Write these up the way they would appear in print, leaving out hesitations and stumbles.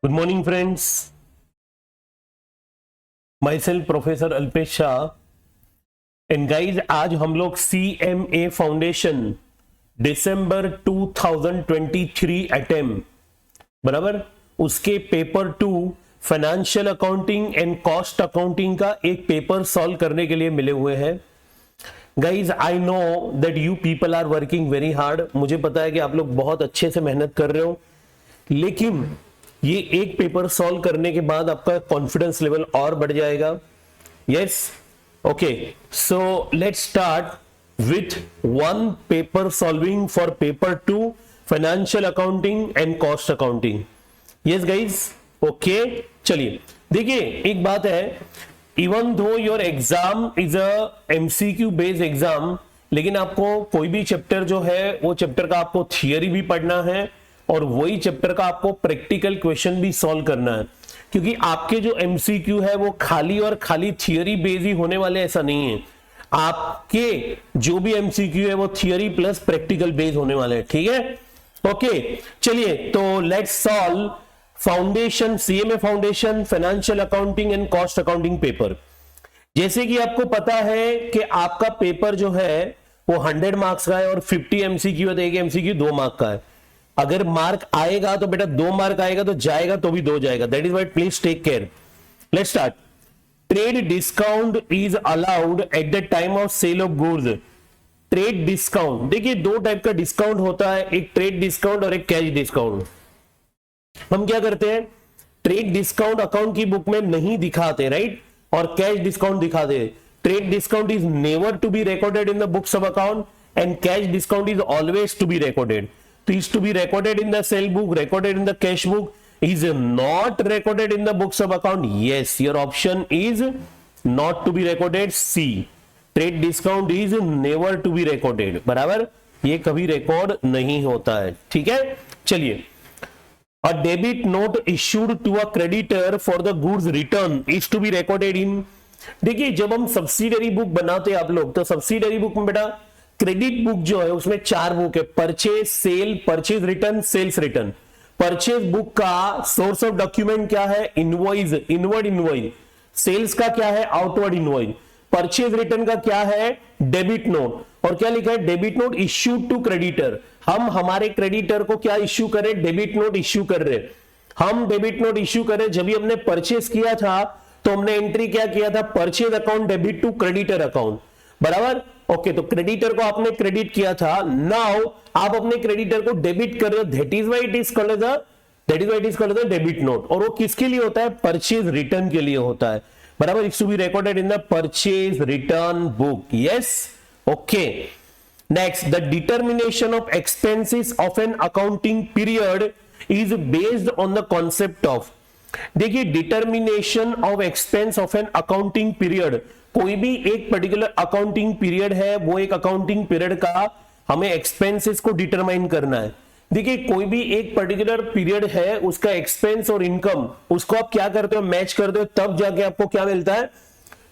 Good morning friends, my self professor Alpesh Shah and guys आज हम लोग CMA फाउंडेशन दिसंबर 2023 attempt बराबर उसके paper 2 financial accounting and cost accounting का एक पेपर सॉल्व करने के लिए मिले हुए हैं। Guys I know that you people are working very hard. मुझे पता है कि आप लोग बहुत अच्छे से मेहनत कर रहे हो, लेकिन ये एक पेपर सॉल्व करने के बाद आपका कॉन्फिडेंस लेवल और बढ़ जाएगा। Yes, okay, so let's start with one paper solving for paper 2 financial accounting and cost accounting. Yes guys, okay, चलिए देखिए एक बात है, even though your exam is a MCQ based exam, लेकिन आपको कोई भी चैप्टर जो है वो चैप्टर का आपको थियरी भी पढ़ना है और वही चैप्टर का आपको प्रैक्टिकल क्वेश्चन भी सॉल्व करना है, क्योंकि आपके जो MCQ है वो खाली और खाली थियरी बेस्ड ही होने वाले ऐसा नहीं है। आपके जो भी MCQ है वो थियरी प्लस प्रैक्टिकल बेस्ड होने वाले हैं। ठीक है, ओके, चलिए तो let's solve foundation CMA foundation financial accounting and cost accounting paper. जैसे कि आपको पता है कि आपका पेपर जो है वो 100 मार्क्स का है और 50 MCQ है, तो एक MCQ 2 मार्क का है। अगर मार्क आएगा तो बेटा 2 मार्क आएगा, तो जाएगा तो भी 2 जाएगा। That is why please take care. Let's start. Trade discount is allowed at the time of sale of goods. Trade discount, देखिए दो टाइप का डिस्काउंट होता है, एक ट्रेड डिस्काउंट और एक कैश डिस्काउंट। हम क्या करते हैं, ट्रेड डिस्काउंट अकाउंट की बुक में नहीं दिखाते, राइट, और कैश डिस्काउंट दिखाते। Trade discount is never to be recorded in the books of account and cash discount is always to be recorded. तो is to be recorded in the sale book, recorded in the cash book, is not recorded in the books of account. Yes, your option is not to be recorded, C. Trade discount is never to be recorded. बराबर, ये कभी record नहीं होता है। ठीक है, चलिए। A debit note issued to a creditor for the goods return is to be recorded in। देखिए जब हम सब्सिडरी बुक बनाते हैं आप लोग, तो सब्सिडरी बुक में बेटा क्रेडिट बुक जो है उसमें 4 बुक है, purchase, sale, purchase return, sales return. Purchase book का सोर्स ऑफ डॉक्यूमेंट क्या है, इनवॉइस, इनवर्ड इनवॉइस। सेल्स का क्या है, आउटवर्ड इनवॉइस। परचेज रिटर्न का क्या है, डेबिट नोट। और क्या लिखा है, debit note issued to creditor. हम हमारे क्रेडिटर को क्या इश्यू करें, डेबिट नोट इश्यू कर रहे। हम डेबिट नोट इश्यू करें, जब भी हमने परचेज किया था तो हमने एंट्री क्या किया था, purchase account debit to creditor account. बराबर, ओके, तो क्रेडिटर को आपने क्रेडिट किया था, नाउ आप अपने क्रेडिटर को डेबिट कर रहे हो। That is why it is called the debit note. और वो किसके लिए होता है, परचेज रिटर्न के लिए होता है। बराबर, it's to be recorded in the purchase return book. Yes, okay, next, the determination of expenses of an accounting period is based on the concept of. देखिए determination of expense of an accounting period, कोई भी एक particular accounting period है, वो एक accounting period का हमें expenses को डिटरमाइन करना है। देखिए कोई भी एक पर्टिकुलर पीरियड है, उसका एक्सपेंस और इनकम, उसको आप क्या करते हो, मैच करते हो, तब जाके आपको क्या मिलता है,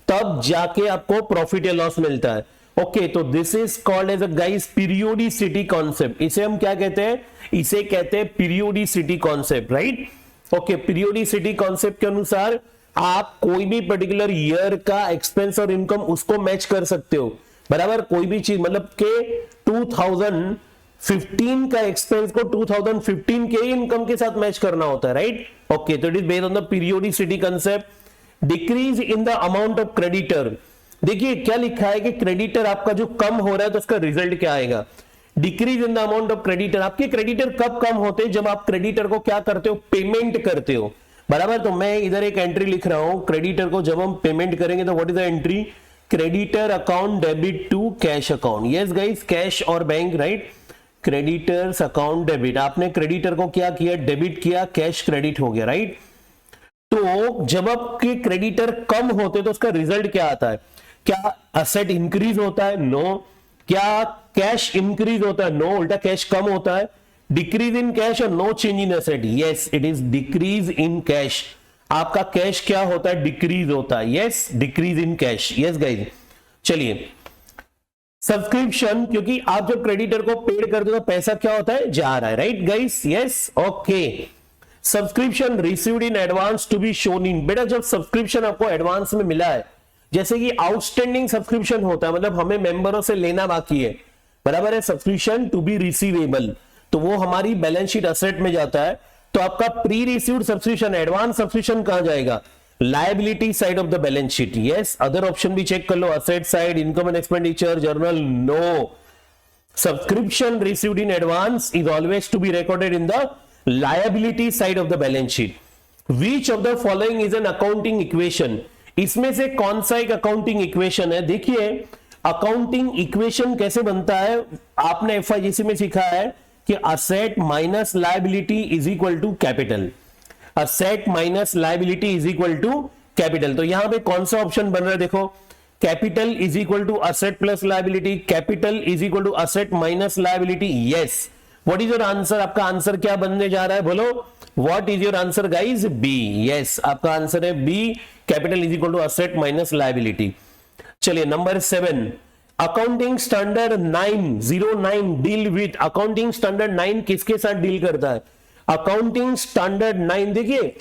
तब जाके आपको प्रॉफिट या लॉस मिलता है। ओके, तो this is called as a guys periodicity concept. इसे हम क्या कहते हैं, इसे कहते हैं periodicity concept, right. Okay, periodicity concept के अनुसार आप कोई भी पर्टिकुलर ईयर का एक्सपेंस और इनकम उसको मैच कर सकते हो। बराबर, कोई भी चीज, मतलब के 2015 का एक्सपेंस को 2015 के इनकम के साथ मैच करना होता है, राइट। ओके, तो it is based on the periodicity concept. Decrease in the amount of creditor. देखिए क्या लिखा है कि क्रेडिटर आपका जो कम हो रहा है तो उसका रिजल्ट क्या आएगा, decrease in the amount of creditor. आपके क्रेडिटर कब कम होते हैं, जब आप क्रेडिटर को क्या करते हो, पेमेंट करते हो। बराबर, तो मैं इधर एक एंट्री लिख रहा हूं, क्रेडिटर को जब हम पेमेंट करेंगे तो what is the entry, creditor account debit to cash account. Yes guys, cash और bank, right. Creditors account debit, आपने क्रेडिटर को क्या किया, डेबिट किया, कैश क्रेडिट हो गया, राइट। तो जब आपके क्रेडिटर कम होते तो उसका रिजल्ट क्या आता है, क्या असेट इंक्रीज होता है, नो। क्या कैश इंक्रीज होता है, नो, उल्टा कैश कम होता है। डिक्रीज इन कैश और no change in asset, yes it is decrease in cash. आपका कैश क्या होता है, डिक्रीज होता है, yes decrease in cash. Yes guys, चलिए सब्सक्रिप्शन, क्योंकि आप जब क्रेडिटर को पेड करते हो तो पैसा क्या होता है, जा रहा है, right guys. Yes, okay, subscription received in advance to be shown in. बेटा जब सब्सक्रिप्शन आपको एडवांस में मिला है, जैसे कि आउटस्टैंडिंग सब्सक्रिप्शन होता है, मतलब हमें मेंबरों से लेना बाकी है, बराबर है, सब्सक्रिप्शन टू बी रिसीवेबल, तो वो हमारी बैलेंस शीट असेट में जाता है। तो आपका pre received subscription, advance subscription कहां जाएगा? Liability side of the balance sheet. Yes, other option भी चेक कर लो, asset side, income and expenditure, journal, no. Subscription received in advance is always to be recorded in the liability side of the balance sheet. Which of the following is an accounting equation? इसमें से कौन सा एक accounting equation है? देखिए accounting equation कैसे बनता है, आपने एफआईजीसी में सीखा है कि asset minus liability is equal to capital. Asset minus liability is equal to capital. तो यहां पे कौन सा ऑप्शन बन रहा है? देखो, capital is equal to asset plus liability, capital is equal to asset minus liability. Yes, what is your answer? आपका आंसर क्या बनने जा रहा है? बोलो, what is your answer guys? B. Yes, आपका आंसर है B, capital is equal to asset minus liability. चलिए number 7, accounting standard 909 deal with. Accounting standard 9 किसके साथ डील करता है? अकाउंटिंग स्टैंडर्ड 9, देखिए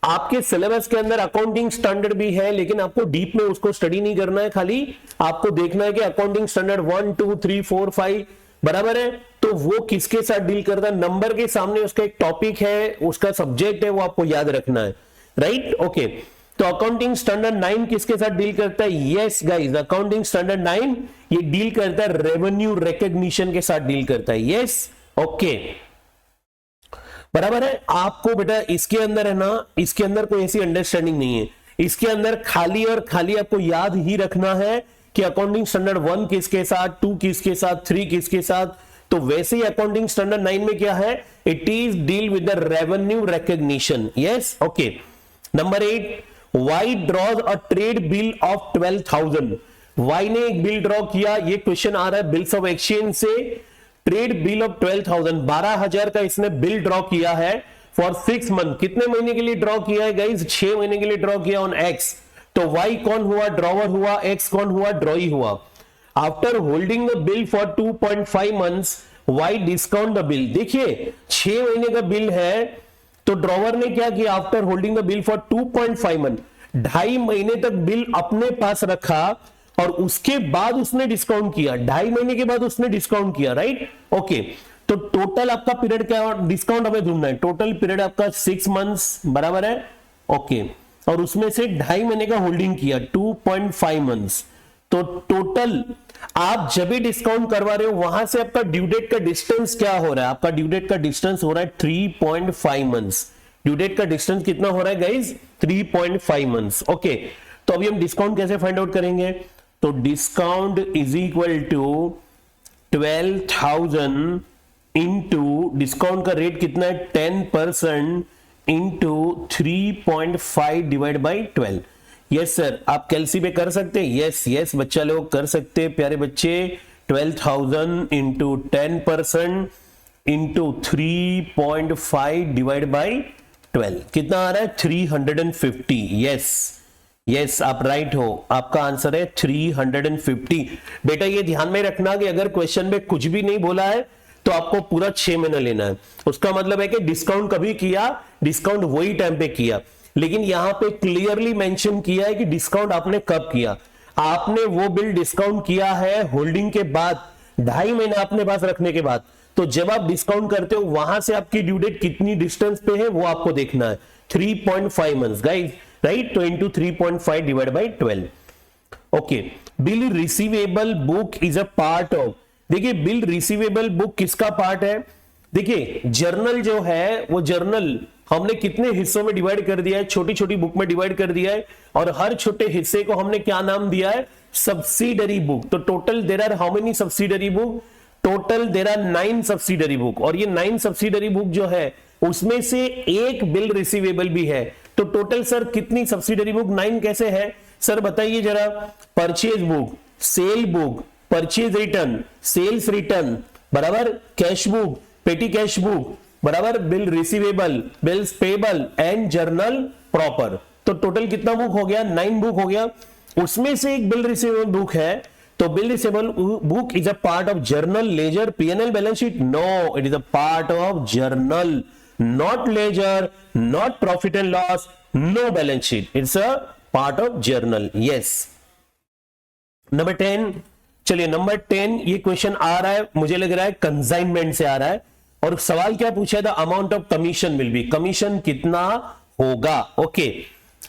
आपके सिलेबस के अंदर अकाउंटिंग स्टैंडर्ड भी है, लेकिन आपको डीप में उसको स्टडी नहीं करना है, खाली आपको देखना है कि अकाउंटिंग स्टैंडर्ड 1 2 3 4 5 बराबर है, तो वो किसके साथ डील करता है? नंबर के सामने उसका एक टॉपिक है, उसका सब्जेक्ट है, वो आपको याद रखना है, राइट? ओके, तो अकाउंटिंग स्टैंडर्ड 9 किसके साथ डील करता है? यस गाइस, अकाउंटिंग स्टैंडर्ड 9 ये डील करता है रेवेन्यू रिकॉग्निशन के साथ डील करता है। यस, ओके, बराबर है। आपको बेटा इसके अंदर है ना, इसके अंदर कोई ऐसी अंडरस्टैंडिंग नहीं है, इसके अंदर खाली और खाली आपको याद ही रखना है कि अकाउंटिंग स्टैंडर्ड 1 किसके साथ, 2 किसके साथ, 3 किसके साथ। तो वैसे ही अकाउंटिंग स्टैंडर्ड 9 में क्या है? It is deal with the revenue recognition. Yes, okay. Number 8, Y draws a trade bill of 12,000। Y ने एक बिल ड्रॉ किया, ये क्वेश्चन आ रहा है बिल्स ऑफ एक्सचेंज से। ट्रेड बिल ऑफ 12,000, 12,000 का इसने बिल ड्रॉ किया है फॉर 6 मंथ। कितने महीने के लिए ड्रॉ किया है गाइज? 6 महीने के लिए ड्रॉ किया ऑन एक्स। तो वाई कौन हुआ? ड्रॉवर हुआ, एक्स कौन हुआ? ड्रॉई हुआ। After holding the bill for 2.5 months, Y discount the bill. देखिए 6 महीने का बिल है, तो ड्रॉवर ने क्या किया? After holding the bill for 2.5 month, 2.5 महीने तक बिल अपने पास रखा और उसके बाद उसने डिस्काउंट किया, 2.5 महीने के बाद उसने डिस्काउंट किया, राइट? ओके, तो टोटल आपका पीरियड क्या? डिस्काउंट हमें ढूंढना है। टोटल पीरियड आपका 6 मंथ्स, बराबर है, ओके, और उसमें से 2.5 महीने का होल्डिंग किया, 2.5 मंथ्स। तो टोटल आप जब भी डिस्काउंट करवा रहे हो, वहां से आपका ड्यू डेट का डिस्टेंस क्या हो रहा है? आपका ड्यू डेट का डिस्टेंस हो रहा है 3.5 मंथ्स। ड्यू डेट का डिस्टेंस कितना हो रहा है गाइज? 3.5 मंथ्स। ओके, तो अभी हम डिस्काउंट कैसे फाइंड आउट करेंगे? तो discount is equal to 12,000 into, discount का रेट कितना है? 10% into 3.5 divide by 12। Yes sir, आप कैलसी पे कर सकते हैं? यस यस बच्चा लोग कर सकते हैं, प्यारे बच्चे। 12,000 इंटू 10% इंटू 3.5 डिवाइड बाई 12 कितना आ रहा है? 350। यस यस, आप राइट हो, आपका आंसर है 350। बेटा ये ध्यान में रखना कि अगर क्वेश्चन में कुछ भी नहीं बोला है तो आपको पूरा 6 महीना लेना है। उसका मतलब है कि डिस्काउंट कभी किया, डिस्काउंट वही टाइम पे किया, लेकिन यहां पे क्लियरली मेंशन किया है कि डिस्काउंट आपने कब किया। आपने वो बिल डिस्काउंट किया है होल्डिंग के बाद, 2.5 महीना अपने पास रखने के बाद। तो जब आप डिस्काउंट करते हो, वहां से आपकी ड्यू डेट कितनी डिस्टेंस पे है वो आपको देखना है, 3.5 मंथ्स गाइस, राइट? तो into 3.5 divide by 12। Okay, bill receivable book is a part of. देखिए बिल रिसीवेबल बुक किसका पार्ट है? देखिए जर्नल जो है वो जर्नल हमने कितने हिस्सों में डिवाइड कर दिया है? छोटी छोटी बुक में डिवाइड कर दिया है, और हर छोटे हिस्से को हमने क्या नाम दिया है? Subsidiary book. तो total there are how many subsidiary book? Total there are 9 subsidiary book, और ये 9 सब्सिडरी बुक जो है उसमें से एक बिल रिसीवेबल भी है। तो टोटल सर कितनी सब्सिडरी बुक? 9 कैसे है सर बताइए जरा? Purchase book, sale book, purchase return, sales return, बराबर, cash book, petty cash book, बराबर, bill receivable, bills payable and journal proper. तो टोटल कितना बुक हो गया? 9 बुक हो गया। उसमें से एक बिल रिसीवेबल बुक है, तो bill receivable book is a part of journal, ledger, PNL, balance sheet? No, it is a part of journal. not ledger, not profit and loss, no balance sheet. It's a part of journal. Yes. Number 10, चलिए number 10 ये question आ रहा है, मुझे लग रहा है consignment से आ रहा है, और सवाल क्या पूछा था, amount of commission will be, commission कितना होगा। ओके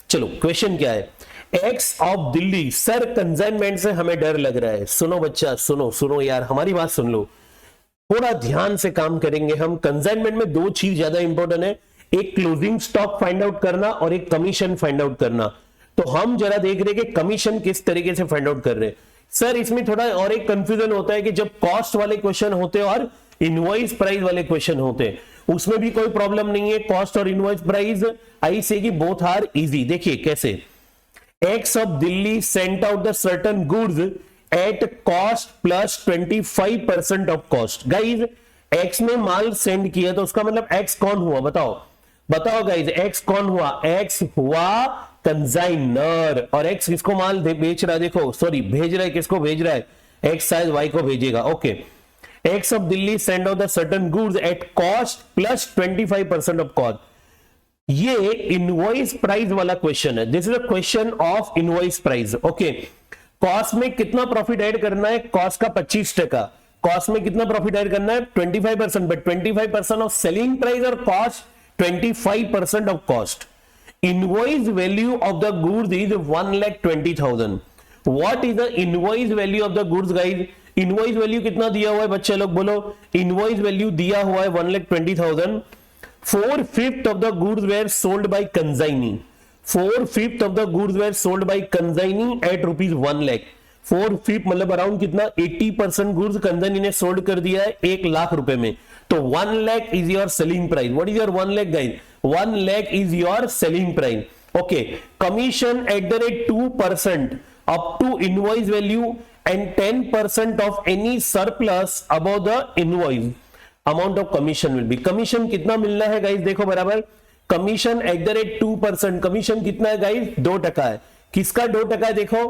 चलो क्वेश्चन क्या है, x of Delhi. Sir consignment से हमें डर लग रहा है। सुनो बच्चा, सुनो सुनो यार, हमारी बात सुन लो, थोड़ा ध्यान से काम करेंगे हम। कंसाइनमेंट में दो चीज ज्यादा इंपॉर्टेंट है, एक क्लोजिंग स्टॉक फाइंड आउट करना और एक कमीशन फाइंड आउट करना। तो हम जरा देख रहे कि कमीशन किस तरीके से फाइंड आउट कर रहे हैं। सर इसमें थोड़ा और एक कंफ्यूजन होता है कि जब कॉस्ट वाले क्वेश्चन होते हैं और इनवॉइस प्राइस वाले क्वेश्चन होते हैं, उसमें भी कोई प्रॉब्लम नहीं है। कॉस्ट और इनवॉइस प्राइस आई से कि बोथ आर इजी। देखिए कैसे, X of Delhi sent out the certain goods at cost plus 25% of cost. Guys X ने माल सेंड किया तो उसका मतलब एक्स कौन हुआ, बताओ बताओ गाइज, एक्स कौन हुआ, एक्स हुआ कंसाइनर। और एक्स किसको माल बेच रहा है, देखो सॉरी भेज रहा है, किसको भेज रहा है, एक्स शायद वाई को भेजेगा। Okay, x of Delhi send out the certain goods at cost plus 25% of cost. ये इनवॉइस प्राइस वाला क्वेश्चन है, this is a question of invoice price. Okay, cost में कितना प्रॉफिट ऐड करना है, कॉस्ट का 25%, कॉस्ट में कितना प्रॉफिट ऐड करना है 25%, बट 25% ऑफ सेलिंग प्राइस और cost 25% of cost. Invoice value of the goods is 1,20,000। What is the invoice value of the goods guys, invoice value कितना दिया हुआ है बच्चे लोग बोलो, इनवॉइस वैल्यू दिया हुआ है 1,20,000। 4/5 of the goods were sold by consignee. 4/5 of the goods were sold by consignee at rupees 1 lakh. 4/5 मतलब अराउंड कितना, 80% गुड्स कंसाइनी ने सोल्ड कर दिया है 1 लाख रुपए में। तो 1 lakh is your selling price. What is your 1 lakh guys, 1 lakh is your selling price. Okay, commission at the rate 2% up to invoice value and 10% of any surplus above the invoice amount of commission will be. Commission कितना मिलना है guys, देखो बराबर, commission at the rate 2%, commission कितना है guys 2% है। किसका 2% है, देखो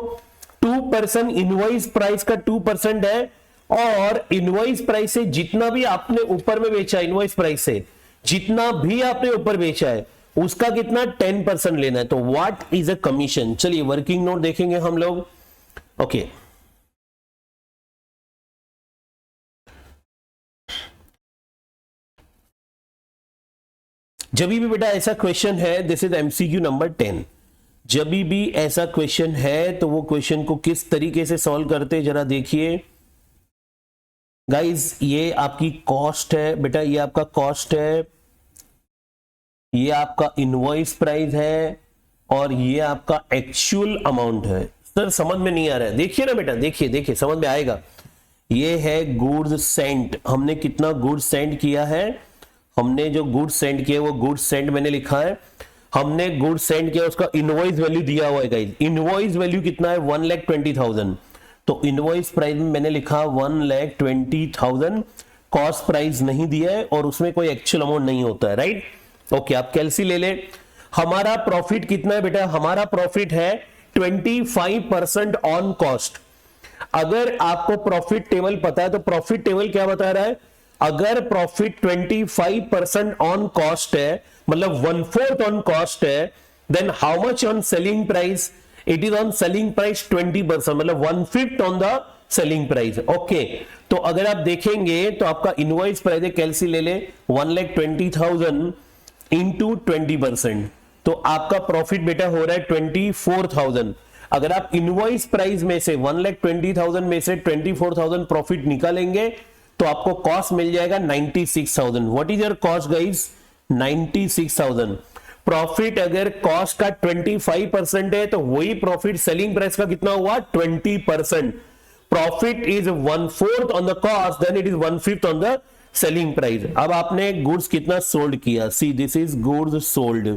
2% इनवॉइस प्राइस का 2% है, और इनवॉइस प्राइस से जितना भी आपने ऊपर में बेचा, इनवॉइस प्राइस से जितना भी आपने ऊपर बेचा है उसका कितना 10% लेना है। तो व्हाट इज अ कमीशन, चलिए वर्किंग नोट देखेंगे हम लोग। ओके जब भी बेटा ऐसा क्वेश्चन है, दिस इज एमसीक्यू नंबर 10, जब भी ऐसा क्वेश्चन है तो वो क्वेश्चन को किस तरीके से सॉल्व करते जरा देखिए गाइज। ये आपकी कॉस्ट है बेटा, ये आपका कॉस्ट है, ये आपका इनवॉइस प्राइस है, और ये आपका एक्चुअल अमाउंट है। सर समझ में नहीं आ रहा है, देखिए ना बेटा, देखिए देखिए समझ में आएगा। ये है गुड्स सेंट, हमने कितना गुड्स सेंड किया है, हमने जो गुड्स सेंड किया वो गुड्स सेंड मैंने लिखा है, हमने गुड्स सेंड किया उसका इनवॉइस वैल्यू दिया हुआ है गाइस। इनवॉइस वैल्यू कितना है 1,20,000, तो इनवॉइस प्राइस में मैंने लिखा 1,20,000, कॉस्ट प्राइस नहीं दिया है और उसमें कोई एक्चुअल अमाउंट नहीं होता है, राइट। ओके, आप कैलसी ले ले। हमारा प्रॉफिट कितना है बेटा, हमारा प्रॉफिट है 25% ऑन कॉस्ट। अगर आपको प्रॉफिट टेबल पता है तो प्रॉफिट टेबल क्या बता रहा है, अगर प्रॉफिट 25% ऑन कॉस्ट है, मतलब 1/4 ऑन कॉस्ट है, then how much on selling price, it is on selling price 20%, मतलब 1/5 on the selling price. Okay, तो अगर आप देखेंगे तो आपका इनवॉइस प्राइस है, कैलसी ले ले, 1,20,000 इंटू 20%, तो आपका प्रॉफिट बेटा हो रहा है 24,000। अगर आप इनवॉइस प्राइस में से 1,20,000 में से 24,000 प्रॉफिट निकालेंगे तो आपको कॉस्ट मिल जाएगा 96,000। What is your cost guys, 96,000। Profit अगर कॉस्ट का 25% है तो वही प्रॉफिट सेलिंग प्राइस का कितना हुआ 20%। Profit is 1/4 on the cost, then it is 1/5 on the selling price. अब आपने गुड्स कितना सोल्ड किया, see this is goods sold,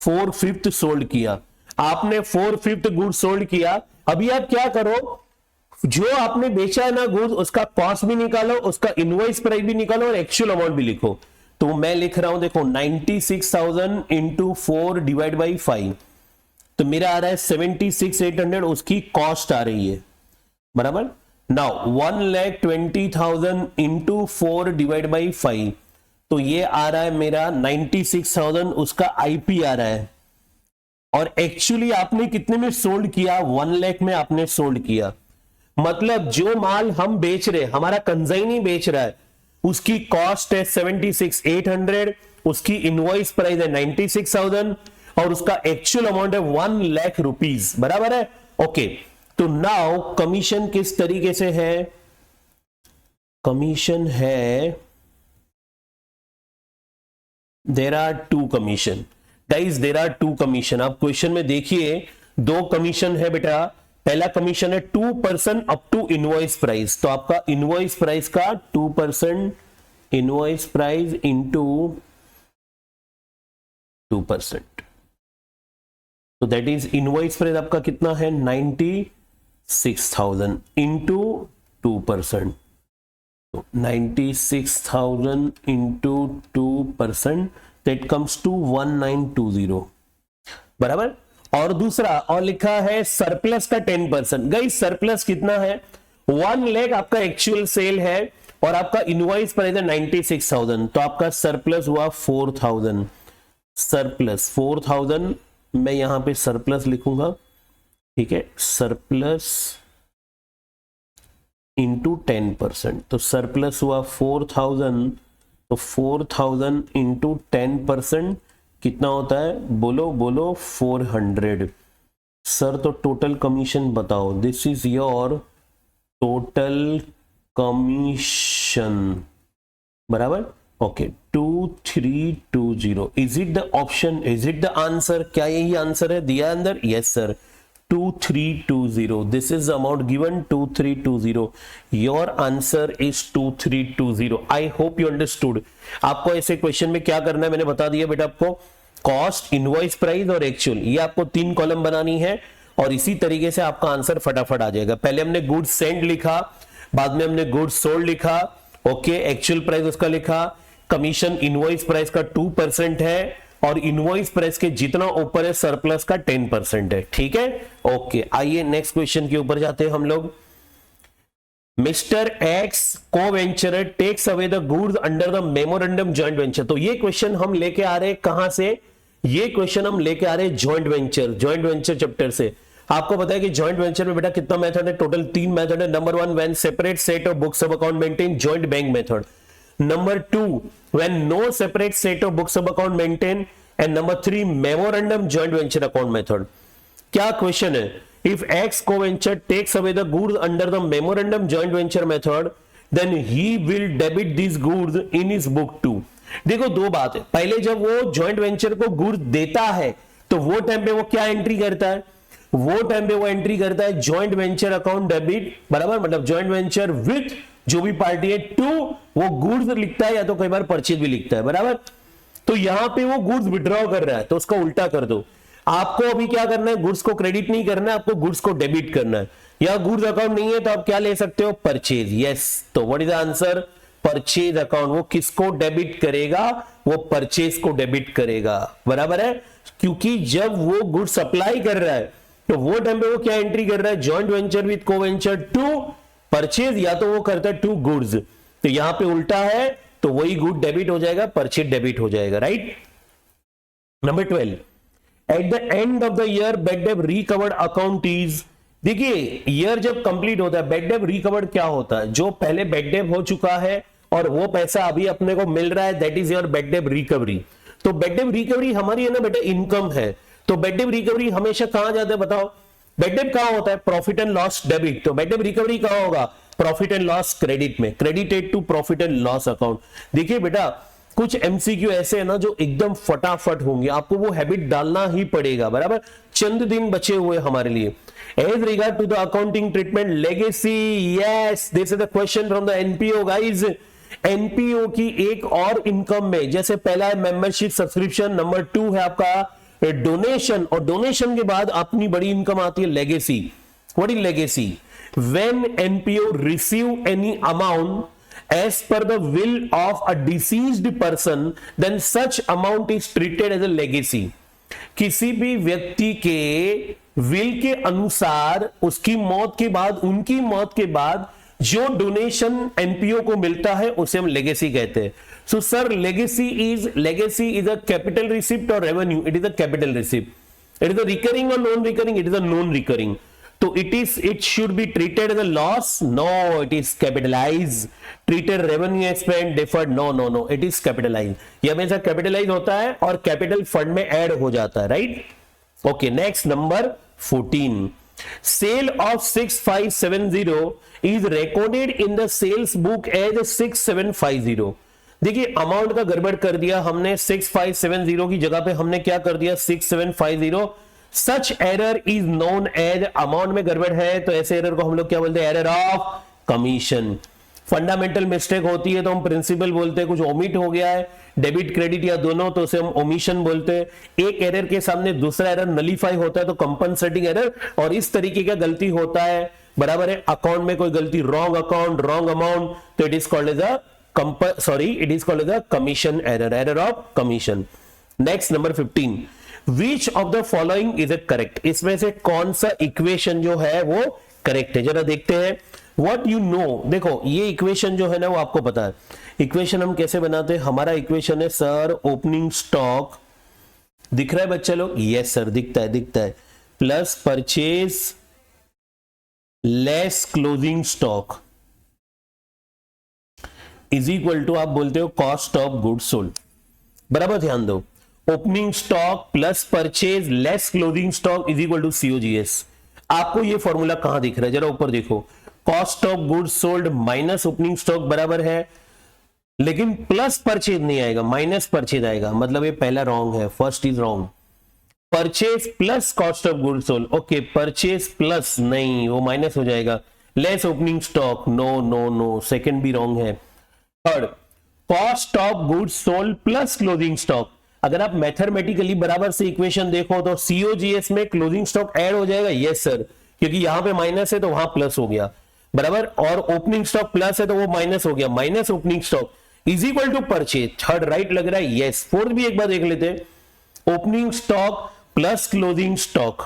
4/5 sold किया आपने, 4/5 गुड्स सोल्ड किया। अभी आप क्या करो, जो आपने बेचा है ना गुड्स, उसका कॉस्ट भी निकालो, उसका इनवॉइस प्राइस भी निकालो और एक्चुअल अमाउंट भी लिखो। तो मैं लिख रहा हूं, देखो 96,000 इंटू 4 डिवाइड बाई 5, तो मेरा आ रहा है 76,800, उसकी कॉस्ट आ रही है बराबर। नाउ 1,20,000 इंटू 4 डिवाइड बाई 5, तो ये आ रहा है मेरा 96,000, उसका आईपी आ रहा है। और एक्चुअली आपने कितने में सोल्ड किया? 1 लाख में आपने सोल्ड किया। मतलब जो माल हम बेच रहे, हमारा कंजाइनी बेच रहा है, उसकी कॉस्ट है 76,800, उसकी इनवॉइस प्राइस है 96,000 और उसका एक्चुअल अमाउंट है 1 लाख रुपीज, बराबर है। ओके, तो नाउ कमीशन किस तरीके से है? कमीशन है, there are 2 commission guys, there are 2 commission. आप क्वेश्चन में देखिए 2 कमीशन है बेटा। पहला कमीशन है 2% अप टू इनवॉइस प्राइस, तो आपका इनवॉइस प्राइस का 2%, इनवॉइस प्राइस इंटू 2%, तो दैट इज इनवॉइस प्राइस आपका कितना है? 96,000 इंटू 2%, तो 96,000 इंटू 2%, दैट कम्स टू 1920, बराबर। और दूसरा और लिखा है सरप्लस का 10%। गाइस सरप्लस कितना है? 1 लाख आपका एक्चुअल सेल है और आपका इनवॉइस प्राइस है 96,000, तो आपका सरप्लस हुआ 4,000। सरप्लस 4,000, मैं यहां पे सरप्लस लिखूंगा, ठीक है, सरप्लस इंटू 10%, तो सरप्लस हुआ 4,000, तो 4,000 इंटू 10% कितना होता है? बोलो बोलो 400। सर तो टोटल कमीशन बताओ। This is your total commission, बराबर। Okay, 2320। Is it the option, is it the answer? क्या यही आंसर है दिया अंदर? Yes sir, 2320। This is amount given 2320। Your answer is 2320। I hope you understood. आपको ऐसे क्वेश्चन में क्या करना है मैंने बता दिया बेटा आपको। कॉस्ट, इनवॉइस प्राइस और एक्चुअल, ये आपको 3 कॉलम बनानी है और इसी तरीके से आपका आंसर फटाफट आ जाएगा। पहले हमने गुड्स सेंड लिखा, बाद में हमने गुड्स सोल्ड लिखा, ओके, एक्चुअल प्राइस उसका लिखा, कमीशन इनवॉइस प्राइस का 2% है और इनवॉइस प्राइस के जितना ऊपर है सरप्लस का 10% है, ठीक है। ओके, आइए नेक्स्ट क्वेश्चन के ऊपर जाते हैं हम लोग। मिस्टर एक्स को venture takes away the goods under the memorandum joint venture. तो ये क्वेश्चन हम लेके आ रहे हैं कहां से? ये क्वेश्चन हम लेके आ रहे हैं जॉइंट वेंचर चैप्टर से। आपको पता है कि जॉइंट वेंचर में बेटा कितना मेथड है? टोटल 3 मेथड है। Number 1, when separate set of books of account maintain, joint bank method. Number 2, when no separate set of books of account maintain, and number 3, memorandum joint venture account method. क्या question है? If X co-venture takes away the goods under the memorandum joint venture method, then he will debit these goods in his book too. देखो दो बात है, पहले जब वो joint venture को गुड्स देता है तो वो टाइम पे वो क्या एंट्री करता है? वो टाइम पे वो एंट्री करता है जॉइंट वेंचर अकाउंट डेबिट, बराबर, मतलब जॉइंट वेंचर विथ जो भी पार्टी है टू, वो गुड्स लिखता है या तो कई बार परचेज भी लिखता है, बराबर। तो यहां पे वो गुड्स विड्रॉ कर रहा है तो उसका उल्टा कर दो। आपको अभी क्या करना है? गुड्स को क्रेडिट नहीं करना है, आपको गुड्स को डेबिट करना है। या गुड्स अकाउंट नहीं है तो आप क्या ले सकते हो? परचेज। यस, तो what is the answer? Purchase account. वो किसको डेबिट करेगा? वो परचेज को डेबिट करेगा, बराबर है। क्योंकि जब वो गुड्स सप्लाई कर रहा है तो वो टाइम पे वो क्या एंट्री कर रहा है? जॉइंट वेंचर विद को वेंचर टू परचेज, या तो वो करता है टू गुड्स। तो यहां पे उल्टा है तो वही गुड डेबिट हो जाएगा, परचेज डेबिट हो जाएगा, right. Number 12, at the end of the year bad debt recovered account is. देखिए ईयर जब कंप्लीट होता है, बैड डेट रिकवर्ड क्या होता है? जो पहले बैड डेट हो चुका है और वो पैसा अभी अपने को मिल रहा है, that is your bad debt recovery. तो बैड डेट रिकवरी हमारी है ना बेटा इनकम है। तो बैड डेट रिकवरी हमेशा कहां जाता है बताओ? बैड डेट कहां होता है? Profit and loss debit. तो बैड डेट रिकवरी कहां होगा? प्रॉफिट एंड लॉस क्रेडिट में, credited to profit and loss account. देखिए बेटा कुछ एमसीक्यू ऐसे है ना जो एकदम फटाफट होंगे, आपको वो हैबिट डालना ही पड़ेगा, बराबर। चंद दिन बचे हुए हमारे लिए। As regard to the accounting treatment legacy, yes this is the question from the NPO guys. NPO की एक और इनकम में, जैसे पहला है मेंबरशिप सब्सक्रिप्शन, नंबर 2 है आपका डोनेशन, और डोनेशन के बाद अपनी बड़ी इनकम आती है legacy. What is legacy? When NPO receive any amount as per the will of a deceased person, then such amount is treated as a legacy. किसी भी व्यक्ति के विल के अनुसार उसकी मौत के बाद, उनकी मौत के बाद जो डोनेशन एनपीओ को मिलता है उसे हम लेगेसी कहते हैं। So sir legacy is a capital receipt और revenue? It is a capital receipt. It is a recurring और non recurring? It is a non recurring. तो it should be treated as a loss? No, it is capitalize. Treated revenue expense deferred? No no no, it is capitalize. ये हमेशा capitalise होता है और capital fund में add हो जाता है, right? Okay, next number 14, sale of 6570 is recorded in the sales book as 6750। देखिए अमाउंट का गड़बड़ कर दिया हमने, 6570 की जगह पे हमने क्या कर दिया 6750। Such error is known as, amount में गड़बड़ है तो ऐसे एरर को हम लोग क्या बोलते हैं? Error of commission. Fundamental mistake होती है तो हम प्रिंसिपल बोलते हैं, कुछ ओमिट हो गया है डेबिट क्रेडिट या दोनों तो उसे हम ओमिशन बोलते हैं। एक एरर के सामने दूसरा एरर नलीफाई होता है तो कंपनसेटिंग एरर, और इस तरीके का गलती होता है, बराबर है। अकाउंट में कोई गलती, रॉन्ग अकाउंट, रॉन्ग अमाउंट, तो it is called as a commission error, error of commission. Next number 15, which of the following is a correct? इसमें से कौन सा इक्वेशन जो है वो करेक्ट है? जरा देखते हैं। What you know, देखो ये इक्वेशन जो है ना वो आपको पता है। इक्वेशन हम कैसे बनाते हैं? हमारा इक्वेशन है सर ओपनिंग स्टॉक, दिख रहा है बच्चा लोग? यस सर, दिखता है plus purchase less closing stock is equal to, आप बोलते हो कॉस्ट ऑफ गुड्स सोल्ड। बराबर ध्यान दो, opening stock plus purchase less closing stock is equal to COGS. आपको ये फॉर्मूला कहां दिख रहा है? जरा ऊपर देखो, cost of goods sold minus opening stock बराबर है, लेकिन प्लस परचेज नहीं आएगा, माइनस परचेज आएगा, मतलब ये पहला रॉन्ग है, first is wrong. Purchase plus cost of goods sold, okay, purchase plus नहीं, वो माइनस हो जाएगा। Less opening stock, no no no, second भी रॉन्ग है। Third, cost of goods sold plus closing stock. अगर आप मैथमेटिकली बराबर से इक्वेशन देखो तो सीओजीएस में क्लोजिंग स्टॉक ऐड हो जाएगा, यस सर, क्योंकि यहां पे माइनस है तो वहां प्लस हो गया, बराबर, और ओपनिंग स्टॉक प्लस है तो वो माइनस हो गया, minus opening stock is equal to purchase. Third right लग रहा है, यस। फोर्थ भी एक बार देख लेते हैं, opening stock plus closing stock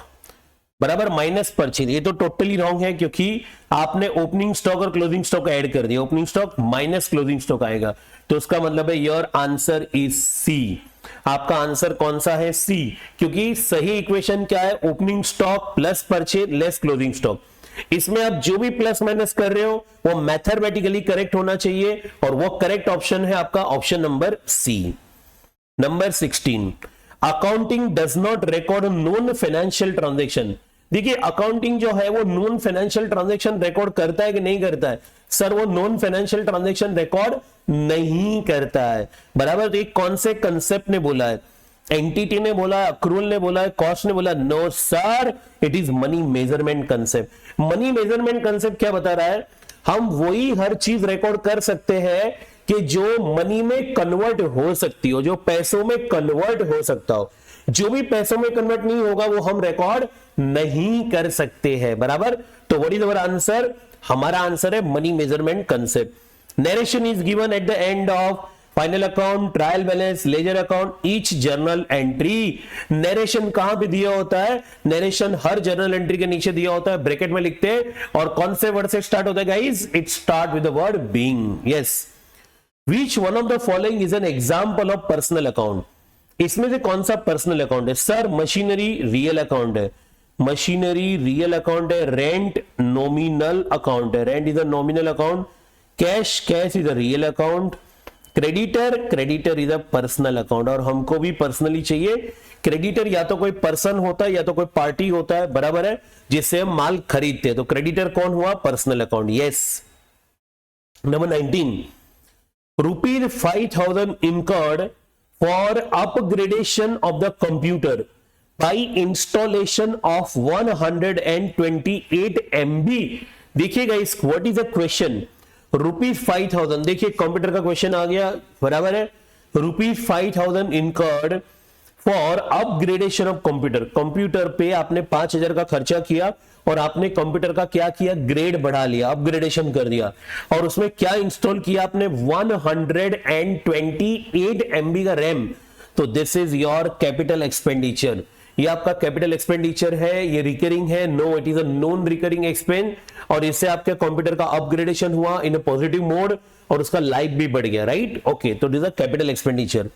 बराबर माइनस परचेज। ये तो टोटली रॉन्ग है क्योंकि आपने ओपनिंग स्टॉक और क्लोजिंग स्टॉक ऐड कर दिया, opening stock minus closing stock आएगा, तो उसका मतलब है योर आंसर इज सी। आपका आंसर कौन सा है? सी, क्योंकि सही इक्वेशन क्या है? Opening stock plus purchase less closing stock. इसमें आप जो भी प्लस माइनस कर रहे हो वो मैथमेटिकली करेक्ट होना चाहिए, और वो करेक्ट ऑप्शन है आपका option number C. Number 16, accounting does not record non financial transaction. देखिए अकाउंटिंग जो है वो नॉन फाइनेंशियल ट्रांजैक्शन रिकॉर्ड करता है कि नहीं करता है? सर वो नॉन फाइनेंशियल ट्रांजैक्शन रिकॉर्ड नहीं करता है, बराबर। तो एक कौन से कंसेप्ट ने बोला है? एंटिटी ने बोला, अक्रूवल ने बोला, कॉस्ट ने बोला? No sir, it is money measurement concept. Money measurement concept क्या बता रहा है? हम वही हर चीज रिकॉर्ड कर सकते हैं कि जो मनी में कन्वर्ट हो सकती हो, जो पैसों में कन्वर्ट हो सकता हो। जो भी पैसों में कन्वर्ट नहीं होगा वो हम रिकॉर्ड नहीं कर सकते हैं, बराबर। तो व्हाट इज अवर आंसर? हमारा आंसर है money measurement concept. Narration is given at the end of final account, trial balance, ledger account, each journal entry. Narration कहां पे दिया होता है? नरेशन हर जर्नल एंट्री के नीचे दिया होता है, ब्रैकेट में लिखते हैं, और कौन से वर्ड से स्टार्ट होता है guys? It start with the word being. Yes. Which one of the following is an example of personal account? इसमें से कौन सा पर्सनल अकाउंट है? सर मशीनरी रियल अकाउंट है, मशीनरी रियल अकाउंट है। रेंट नॉमिनल अकाउंट है, rent is a nominal account. Cash, cash is a real account. Creditor, creditor is a personal account, और हमको भी पर्सनली चाहिए। क्रेडिटर या तो कोई पर्सन होता है या तो कोई पार्टी होता है, बराबर है, जिससे हम माल खरीदते हैं, तो क्रेडिटर कौन हुआ? Personal account. Yes. Number 19, rupees 5,000 incurred for upgradation of the computer by installation of 128 MB। देखिएगा इस what is a question? Rupees 5,000, देखिए कंप्यूटर का क्वेश्चन आ गया, बराबर है। Rupees 5,000 incurred for upgradation of computer. Computer पे आपने 5,000 का खर्चा किया और आपने कंप्यूटर का क्या किया? ग्रेड बढ़ा लिया, अपग्रेडेशन कर दिया, और उसमें क्या इंस्टॉल किया आपने? 128 MB का रैम। तो this is your capital expenditure. ये आपका कैपिटल एक्सपेंडिचर है, ये रिकरिंग है? No, it is a non recurring expense, और इससे आपके कंप्यूटर का अपग्रेडेशन हुआ इन अ पॉजिटिव मोड और उसका लाइफ भी बढ़ गया, राइट? ओके, तो this a capital expenditure.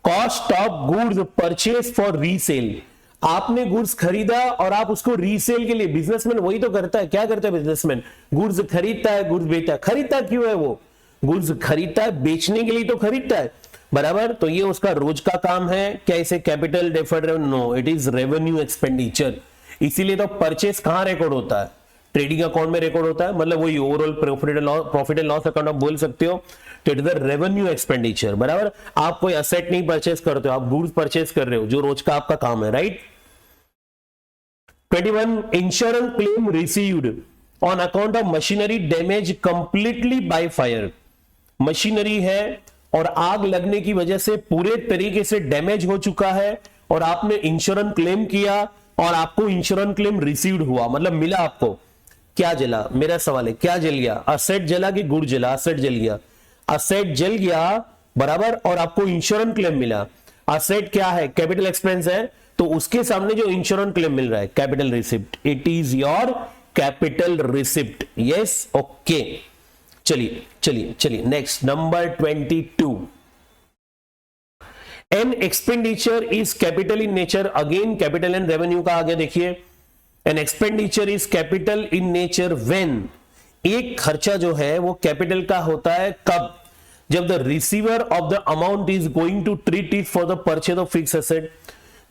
Cost of goods purchase for resale, आपने गुड्स खरीदा और आप उसको रीसेल के लिए, बिजनेसमैन वही तो करता है, क्या करता है बिजनेसमैन? गुड्स खरीदता है, गुड्स बेचता है। खरीदता क्यों है? वो गुड्स खरीदता है बेचने के लिए तो खरीदता है, बराबर? तो ये उसका रोज का काम है। क्या इसे capital deferred revenue? No, it is revenue expenditure. इसीलिए तो परचेस कहां रिकॉर्ड होता है? ट्रेडिंग अकाउंट में रिकॉर्ड होता है, मतलब वही overall profit and loss account आप बोल सकते हो। तो it is the revenue expenditure, बराबर? आप कोई असेट नहीं परचेस करते हो, आप गुड्स परचेस कर रहे हो, जो रोज का आपका काम है, right? 21, insurance claim received on account of machinery damage completely by fire. Machinery है और आग लगने की वजह से पूरे तरीके से डैमेज हो चुका है और आपने इंश्योरेंस क्लेम किया और आपको इंश्योरेंस क्लेम रिसीव्ड हुआ, मतलब मिला आपको। क्या जला? मेरा सवाल है, क्या जल गया? असेट जला कि गुड जला? असेट जल गया। असेट जल गया, बराबर, और आपको इंश्योरेंस क्लेम मिला। असेट क्या है? कैपिटल एक्सपेंस है, तो उसके सामने जो इंश्योरेंस क्लेम मिल रहा है, capital receipt, it is your capital receipt. Yes, okay, चलिए चलिए चलिए next, number 22। An expenditure is capital in nature, again capital and revenue का आगे देखिए। An expenditure is capital in nature when, एक खर्चा जो है वो कैपिटल का होता है कब? जब the receiver of the amount is going to treat it for the purchase of fix asset.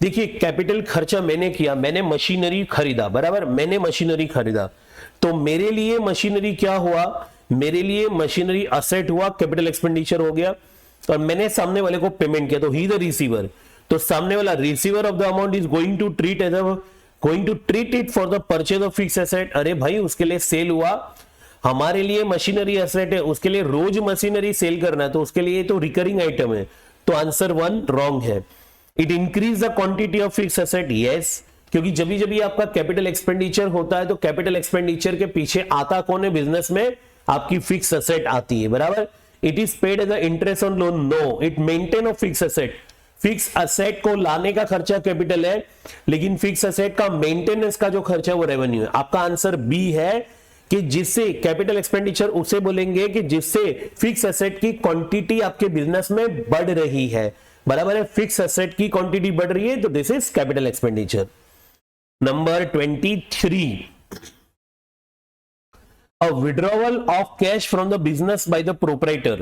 देखिए, कैपिटल खर्चा मैंने किया, मैंने मशीनरी खरीदा, बराबर? मैंने मशीनरी खरीदा, तो मेरे लिए मशीनरी क्या हुआ? मेरे लिए मशीनरी असेट हुआ, कैपिटल एक्सपेंडिचर हो गया, और मैंने सामने वाले को पेमेंट किया, तो ही द रिसीवर। तो सामने वाला receiver of the amount is going to treat as going to treat it for the purchase of fix asset. अरे भाई, उसके लिए सेल हुआ, हमारे लिए मशीनरी एसेट है, उसके लिए रोज मशीनरी सेल करना है, तो उसके लिए तो रिकरिंग आइटम है। तो आंसर 1 रॉन्ग है। It increase the quantity of fix asset, yes, क्योंकि जब भी आपका कैपिटल एक्सपेंडिचर होता है तो कैपिटल एक्सपेंडिचर के पीछे आता कौन है बिजनेस में? आपकी फिक्स एसेट आती है, बराबर? It is paid as a interest on loan, no, it maintain of fix asset. Fix asset को लाने का खर्चा कैपिटल है, लेकिन फिक्स एसेट का मेंटेनेंस का जो खर्चा वो रेवेन्यू है। आपका आंसर बी है कि जिससे कैपिटल एक्सपेंडिचर उसे बोलेंगे कि जिससे फिक्स एसेट की क्वांटिटी आपके बिजनेस में बढ़ रही है, बराबर है? फिक्स एसेट की क्वांटिटी बढ़ रही है, तो this is capital expenditure. Number 23, a withdrawal of cash from the business by the proprietor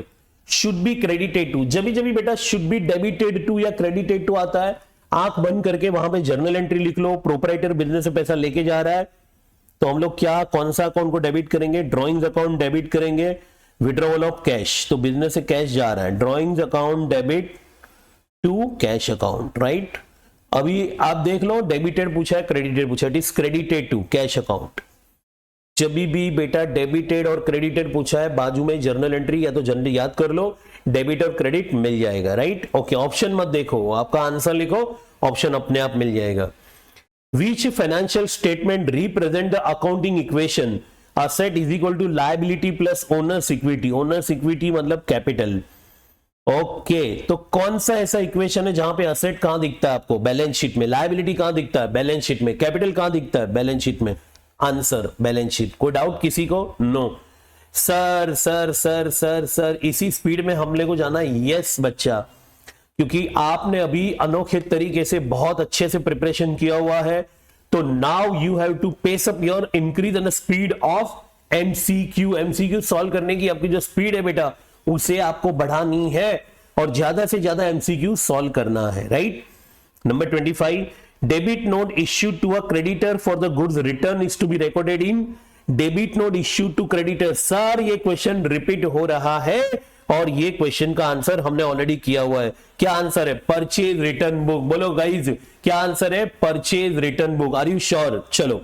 should be credited to। जब भी बेटा should be debited to या credited to आता है, आंख बंद करके वहां पे जर्नल एंट्री लिख लो, प्रोपराइटर बिजनेस से पैसा लेके जा रहा है, तो हम लोग क्या, कौन सा अकाउंट को डेबिट करेंगे? ड्रॉइंग्स अकाउंट डेबिट करेंगे। विड्रॉवल ऑफ कैश, तो बिजनेस से कैश जा रहा है, drawings account debit to cash account, right? अभी आप देख लो, डेबिटेड पूछा है, क्रेडिटेड पूछा है, it is credited to cash account. जब भी बेटा डेबिटेड और क्रेडिटेड पूछा है, बाजू में जर्नल एंट्री या तो जर्नल याद कर लो, डेबिट और क्रेडिट मिल जाएगा, राइट? ओके, ऑप्शन मत देखो, आपका आंसर लिखो, ऑप्शन अपने आप मिल जाएगा। Which financial statement represent the accounting equation asset is equal to liability plus owner's equity? owner's equity मतलब कैपिटल। ओके, तो कौन सा ऐसा इक्वेशन है जहां पे असेट कहां दिखता है आपको? बैलेंस शीट में। लायबिलिटी कहां दिखता है? बैलेंस शीट में। कैपिटल कहां दिखता है? बैलेंस शीट में। Answer balance sheet. कोई डाउट किसी को? No. Sir sir sir sir sir इसी स्पीड में हम लोग को जाना है? यस बच्चा, क्योंकि आपने अभी अनोखे तरीके से बहुत अच्छे से प्रिपरेशन किया हुआ है, तो now you have to pace up your increase in the speed of MCQ. MCQ solve करने की आपकी जो स्पीड है बेटा, उसे आपको बढ़ानी है और ज्यादा से ज्यादा एमसीक्यू सॉल्व करना है, right? Number 25, debit note issued to a creditor for the goods return is to be recorded in debit note issued to creditor. Sir ये क्वेश्चन रिपीट हो रहा है और ये क्वेश्चन का आंसर हमने ऑलरेडी किया हुआ है। क्या आंसर है? Purchase return book. बोलो गाइज, क्या आंसर है? Purchase return book. Are you sure? चलो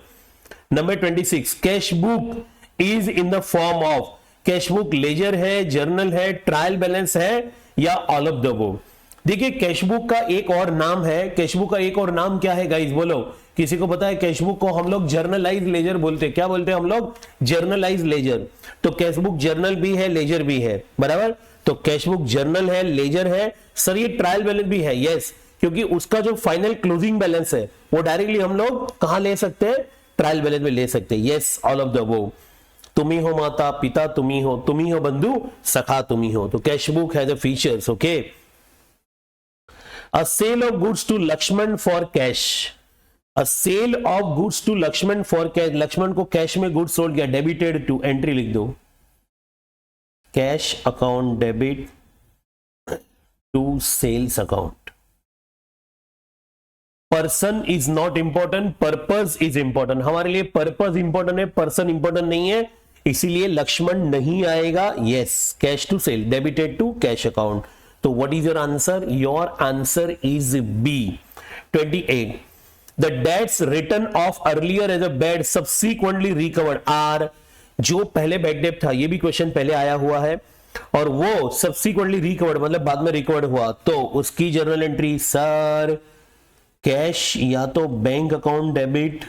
number 26, cash book is in the form of. Cash book ledger है, जर्नल है, ट्रायल बैलेंस है, या ऑल ऑफ द अबव? देखिए, कैश बुक का एक और नाम है। कैश बुक का एक और नाम क्या है गाइज? बोलो, किसी को पता है? कैश बुक को हम लोग जर्नलाइज लेजर बोलते हैं। क्या बोलते हैं हम लोग? Journalise ledger. तो कैश बुक जर्नल भी है, लेजर भी है, बराबर? तो कैश बुक जर्नल है, लेजर है। सर ये ट्रायल बैलेंस भी है? यस, क्योंकि उसका जो फाइनल क्लोजिंग बैलेंस है वो डायरेक्टली हम लोग कहां ले सकते हैं, ट्रायल बैलेंस में ले सकते हैं। Yes, all of the above. तुम ही हो माता पिता, तुम ही हो बंधु सखा, तुम ही हो। तो cash book has a features, okay. A sale of goods to Lakshman for cash, a sale of goods to Lakshman for cash, Lakshman को कैश में गुड्स सोल्ड गया, डेबिटेड टू, एंट्री लिख दो, cash account debit to sales account. Person is not important, purpose is important. हमारे लिए purpose important है, person important नहीं है, इसीलिए लक्ष्मण नहीं आएगा। Yes, cash to sale debited to cash account. तो what is your answer? Your answer is B 28। The debts return of earlier as a bad subsequently recovered are, जो पहले bad debt था, ये भी क्वेश्चन पहले आया हुआ है, और वो सब्सिक्वेंटली रिकवर्ड मतलब बाद में रिकवर्ड हुआ, तो उसकी जर्नल एंट्री सर कैश या तो bank account debit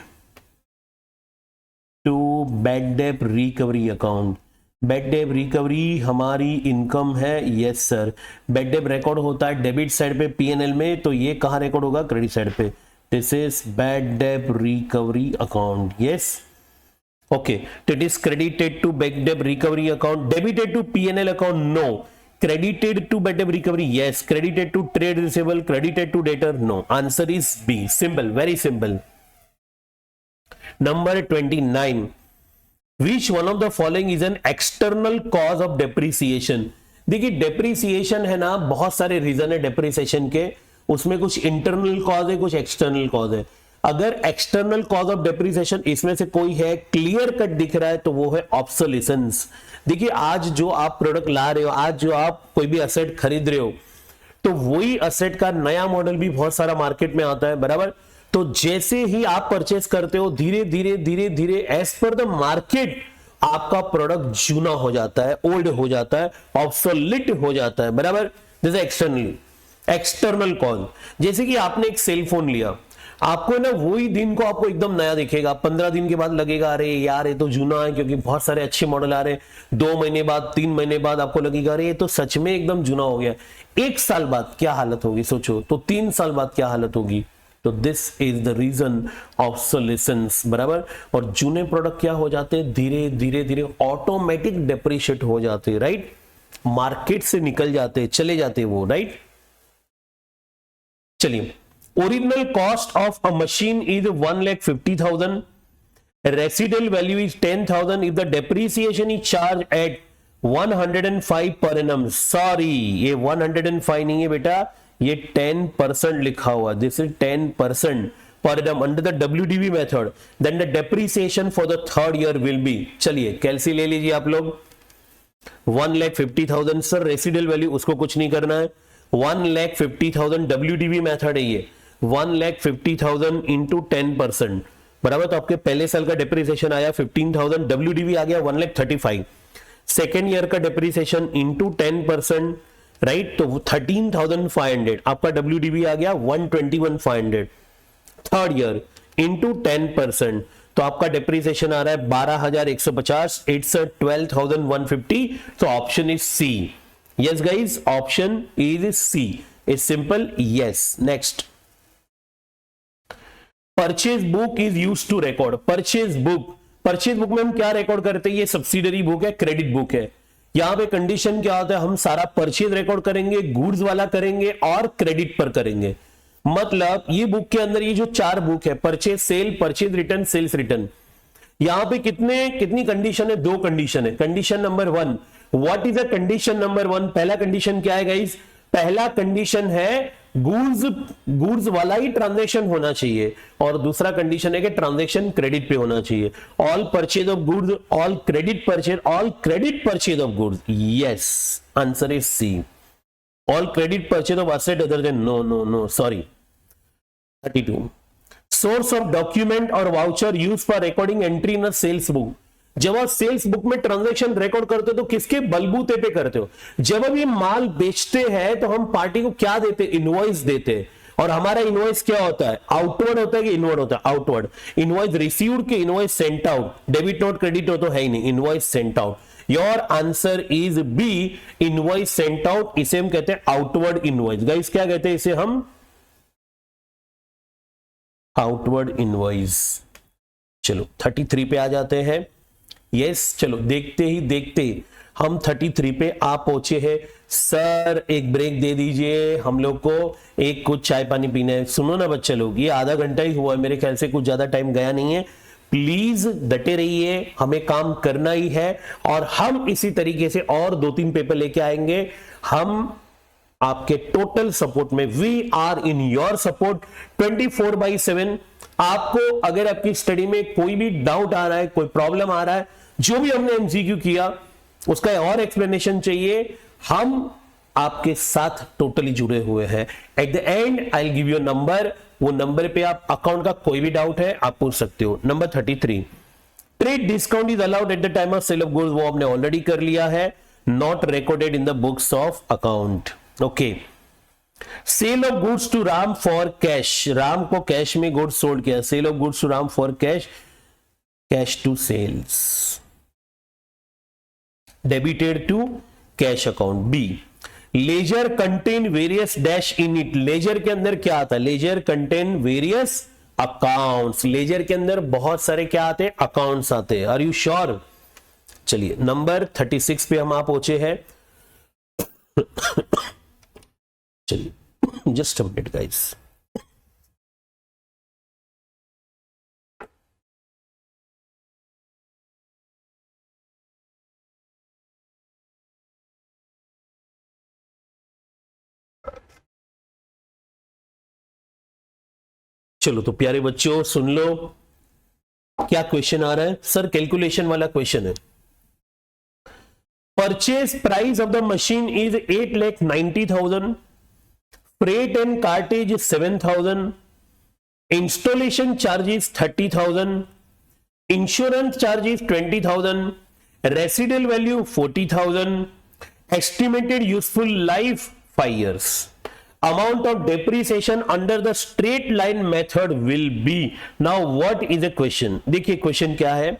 to bad debt recovery account. Bad debt recovery हमारी इनकम है, yes sir. Bad debt record होता है डेबिट साइड पे पीएनएल में, तो ये कहां रिकॉर्ड होगा? क्रेडिट साइड पे। This is bad debt recovery account, yes okay. तो it is credited to bad debt recovery account, debited to PNL account, no. Credited to bad debt recovery, yes. Credited to trade receivable, credited to debtor, no. Answer is B. Simple, very simple. Number 29. Which one of the following is an external cause of depreciation? देखिए depreciation है ना, बहुत सारे reason है depreciation के, उसमें कुछ internal cause है, कुछ एक्सटर्नल कॉज है। अगर एक्सटर्नल कॉज ऑफ डेप्रिसिएशन इसमें से कोई है, क्लियर कट दिख रहा है, तो वो है ऑब्सोलिसेंस। देखिए आज जो आप प्रोडक्ट ला रहे हो, आज जो आप कोई भी असेट खरीद रहे हो, तो वही असेट का नया मॉडल भी बहुत सारा मार्केट में आता है, बराबर। तो जैसे ही आप परचेस करते हो, धीरे धीरे धीरे धीरे एज पर द मार्केट आपका प्रोडक्ट जूना हो जाता है, ओल्ड हो जाता है, ऑब्सोलिट हो जाता है, बराबर। जैसे एक्सटर्नल कॉज, जैसे कि आपने एक सेल फोन लिया, आपको ना वही दिन को आपको एकदम नया दिखेगा, 15 दिन के बाद लगेगा अरे यार ये तो जूना है, क्योंकि बहुत सारे अच्छे मॉडल आ रहे हैं। 2 महीने बाद, 3 महीने बाद आपको लगेगा अरे ये तो सच में एकदम जूना हो गया। 1 साल बाद क्या हालत होगी सोचो, तो 3 साल बाद क्या हालत होगी। तो this is the reason obsolescence, बराबर। और जूने प्रोडक्ट क्या हो जाते हैं, धीरे धीरे धीरे ऑटोमेटिक डेप्रिशिएट हो जाते हैं, राइट। मार्केट से निकल जाते हैं, चले जाते हैं वो, राइट। चलिए, original cost of a machine is 1,50,000, residual value is 10,000 if the depreciation is charged at 105 per annum। Sorry, ये 105 नहीं है बेटा, ये 10% लिखा हुआ, this is 10% per annum under the WDV method, then the depreciation for the 3rd year will be, चलिए कैलसी ले लीजिए आप लोग, 1,50,000 सर रेसिडुअल वैल्यू, उसको कुछ नहीं करना है, 1,50,000 WDV मेथड है ये, 1,50,000 इंटू 10%, बराबर। तो आपके पहले साल का डिप्रिसिएशन आया 15,000, WDV आ गया 1,35,000। सेकेंड ईयर का डिप्रिसिएशन इंटू 10%, राइट, तो 13,500 आपका WDV आ गया 121,500। थर्ड ईयर इंटू 10%, तो आपका डिप्रिसिएशन आ रहा है 12,150, इट्स 12,150। तो option is C. Yes guys, option is C, is simple, yes. Next, purchase book is use to record. Purchase book में हम क्या रिकॉर्ड करते हैं, ये सब्सिडरी बुक है, क्रेडिट बुक है। यहां पे कंडीशन क्या होता है, हम सारा परचेज रिकॉर्ड करेंगे, गुड्स वाला करेंगे और क्रेडिट पर करेंगे। मतलब ये बुक के अंदर ये जो 4 बुक है, purchase sale, purchase return, sales return, यहां पे कितनी कंडीशन है, 2 कंडीशन है। Condition number 1, what is the condition number 1? पहला कंडीशन क्या है गाइस, पहला कंडीशन है गुड्स वाला ही ट्रांजैक्शन होना चाहिए, और दूसरा कंडीशन है कि ट्रांजैक्शन क्रेडिट पे होना चाहिए। All purchase of goods, all credit purchase of goods, yes, answer is C. All credit purchase of asset other than, no, sorry. 32, source of document और voucher use for recording entry in sales book. जब आप sales book में transaction record करते हो तो किसके बलबूते पे करते हो? जब हम ये माल बेचते हैं तो हम पार्टी को क्या देते, इनवॉइस देते हैं। और हमारा इनवॉइस क्या होता है, आउटवर्ड होता है कि इनवर्ड होता है? आउटवर्ड। इनवॉइस रिसीव्ड के invoice sent out, debit note credit हो तो है ही नहीं, invoice sent out. Your answer is B, invoice sent out. इसे हम कहते हैं आउटवर्ड इनवॉइस। गाइस क्या कहते हैं इसे हम? Outward invoice. चलो 33 पे आ जाते हैं। यस, चलो देखते ही देखते हम 33 पे आ पहुंचे हैं। सर एक ब्रेक दे दीजिए, हम लोग को एक कुछ चाय पानी पीना है। सुनो ना बच्चे लोग, ये आधा घंटा ही हुआ है, मेरे ख्याल से कुछ ज्यादा टाइम गया नहीं है। प्लीज डटे रहिए, हमें काम करना ही है और हम इसी तरीके से और 2-3 पेपर लेके आएंगे। हम आपके टोटल सपोर्ट में, we are in your support 24/7। आपको अगर आपकी स्टडी में कोई भी डाउट आ रहा है, कोई प्रॉब्लम आ रहा है, जो भी हमने एमसीक्यू किया उसका और एक्सप्लेनेशन चाहिए, हम आपके साथ टोटली जुड़े हुए हैं। At the and I will give you number, वो नंबर पे आप अकाउंट का कोई भी डाउट है आप पूछ सकते हो। Number 33, trade discount is allowed at the time of sale of goods, वो हमने ऑलरेडी कर लिया है। Not recorded in the books of account. Okay, sale of goods to Ram for cash, Ram को कैश में गुड्स सोल्ड किया। Sale of goods to Ram for cash, cash to sales, debited to cash account. B, ledger contain various dash in it, ledger के अंदर क्या आता है? Ledger contain various accounts, ledger के अंदर बहुत सारे क्या आते हैं? अकाउंट्स आते हैं। Are you sure? चलिए नंबर 36 पे हम आ पहुंचे हैं। चलिए जस्ट अ मिनट गाइस। चलो तो प्यारे बच्चों सुन लो, क्या क्वेश्चन आ रहा है? सर कैलकुलेशन वाला क्वेश्चन है। Purchase price of the machine is 8,90,000, freight and cartage is 7,000, installation charges 30,000, insurance charges 20,000, residual value 40,000, estimated useful life 5 years. Amount of depreciation under the straight line method will be. Now what is the question? देखिए question क्या है?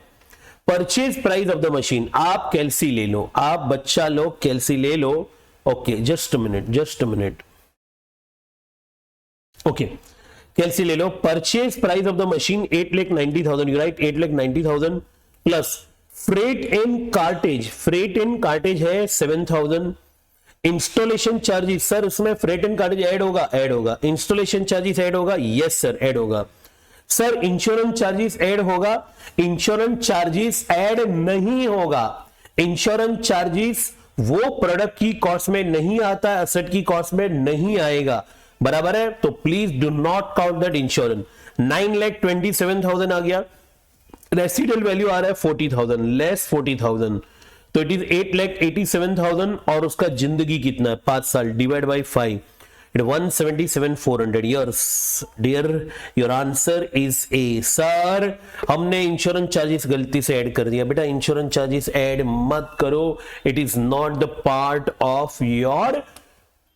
Purchase price of the machine, आप calci ले लो, आप बच्चा लोग calci ले लो। Okay just a minute, okay calci ले लो। Purchase price of the machine 8,90,000, you write 8,90,000 plus freight and cartage, freight and cartage है 7,000, इंस्टॉलेशन चार्जेस, सर उसमें फ्रेट एंड कार्टेज ऐड होगा, इंस्टॉलेशन चार्जेस ऐड होगा, yes sir add होगा। Sir insurance charges add होगा, insurance charges add नहीं होगा। Insurance charges वो product की कॉस्ट में नहीं आता है, एसेट की कॉस्ट में नहीं आएगा, बराबर है? तो please do not count that insurance. 9,27,000 आ गया, रेसिडुअल वैल्यू आ रहा है 40,000 लेस 40,000, तो इट इज 8,87,000 और उसका जिंदगी कितना है? 5 साल, divide by 5, it 177,400 years. Dear your answer is A. Sir हमने इंश्योरेंस चार्जेस गलती से ऐड कर दिया। बेटा इंश्योरेंस चार्जेस ऐड मत करो, it is not the part of your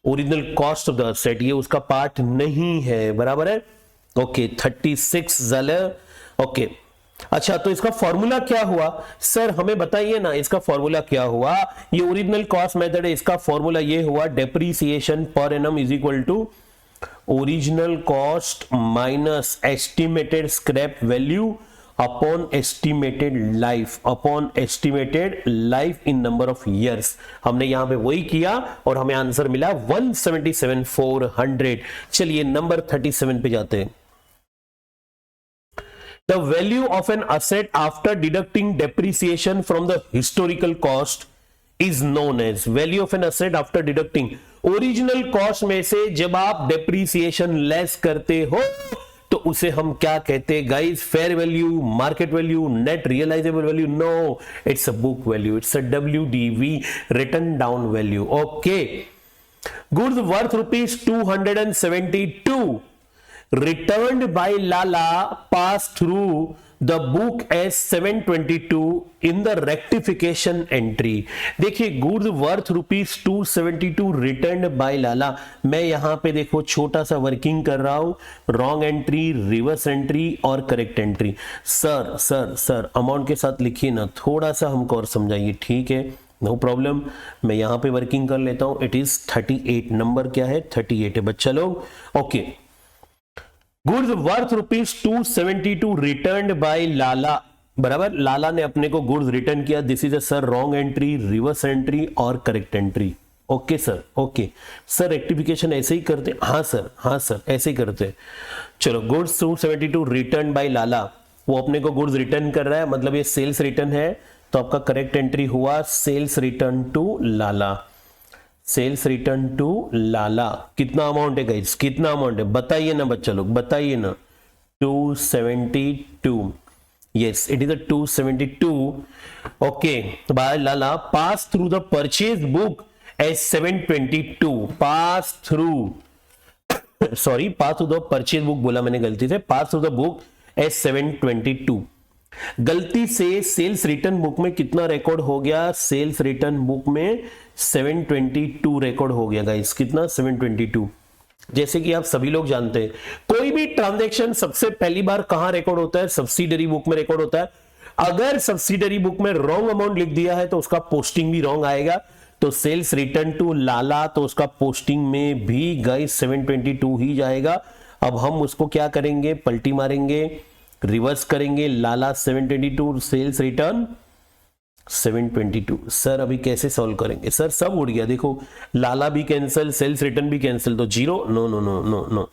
original cost of the asset, ये उसका पार्ट नहीं है, बराबर है? ओके 36 झालं। ओके अच्छा, तो इसका फॉर्मूला क्या हुआ? सर हमें बताइए ना, इसका फॉर्मूला क्या हुआ? ये ओरिजिनल कॉस्ट मेथड है, इसका फॉर्मूला ये हुआ depreciation per annum is equal to original cost minus estimated scrap value upon estimated life in number of years. हमने यहां पे वही किया और हमें आंसर मिला 177,400। चलिए नंबर 37 पे जाते हैं। The value of an asset after deducting depreciation from the historical cost is known as value of an asset after deducting original cost में से जब आप depreciation less करते हो तो उसे हम क्या कहते हैं guys? Fair value, market value, net realisable value? No, it's a book value, it's a WDV, written down value. Okay, goods worth ₹272 returned by Lala passed through the book as 722 in the rectification entry। देखिए goods worth ₹272 return by लाला। मैं यहां पे देखो छोटा सा working कर रहा हूं, रॉन्ग एंट्री, रिवर्स एंट्री और correct entry. Sir sir sir amount के साथ लिखिए ना, थोड़ा सा हमको और समझाइए, ठीक है? नो प्रॉब्लम, मैं यहां पे वर्किंग कर लेता हूं। इट इज 38, नंबर क्या है? 38 है बच्चा लोग। Okay goods worth ₹272 return by Lala, बराबर, लाला ने अपने को गुड्स रिटर्न किया। This is a sir wrong entry, reverse entry और correct entry. Okay sir, okay sir, rectification ऐसे ही करते? हाँ सर, हाँ सर, ऐसे ही करते। चलो, गुड्स 272 रिटर्न बाय लाला, वो अपने को गुड्स रिटर्न कर रहा है, मतलब ये सेल्स रिटर्न है, तो आपका करेक्ट एंट्री हुआ sales return to Lala. Sales return to Lala कितना अमाउंट है गाइस, कितना अमाउंट है बताइए ना बच्चा लोग, बताइए ना। 272, yes it is a 272, okay, by lala pass through the purchase book as 722, pass through sorry, pass through the purchase book बोला मैंने गलती से, pass through the book as 722। गलती से सेल्स रिटर्न बुक में कितना रिकॉर्ड हो गया, सेल्स रिटर्न बुक में 722 रिकॉर्ड हो गया गाइस, कितना 722। जैसे कि आप सभी लोग जानते हैं, कोई भी ट्रांजैक्शन सबसे पहली बार कहां रिकॉर्ड होता है, सब्सिडरी बुक में रिकॉर्ड होता है। अगर सब्सिडरी बुक में रॉन्ग अमाउंट लिख दिया है तो उसका पोस्टिंग भी रॉन्ग आएगा। तो सेल्स रिटर्न टू लाला, तो उसका पोस्टिंग में भी गाइस 722 ही जाएगा। अब हम उसको क्या करेंगे, पलटी मारेंगे, रिवर्स करेंगे, लाला 722, सेल्स रिटर्न 722। सर अभी कैसे सॉल्व करेंगे सर, सब उड़ गया, देखो लाला भी कैंसिल, सेल्स रिटर्न भी कैंसिल, तो zero, no no no no no.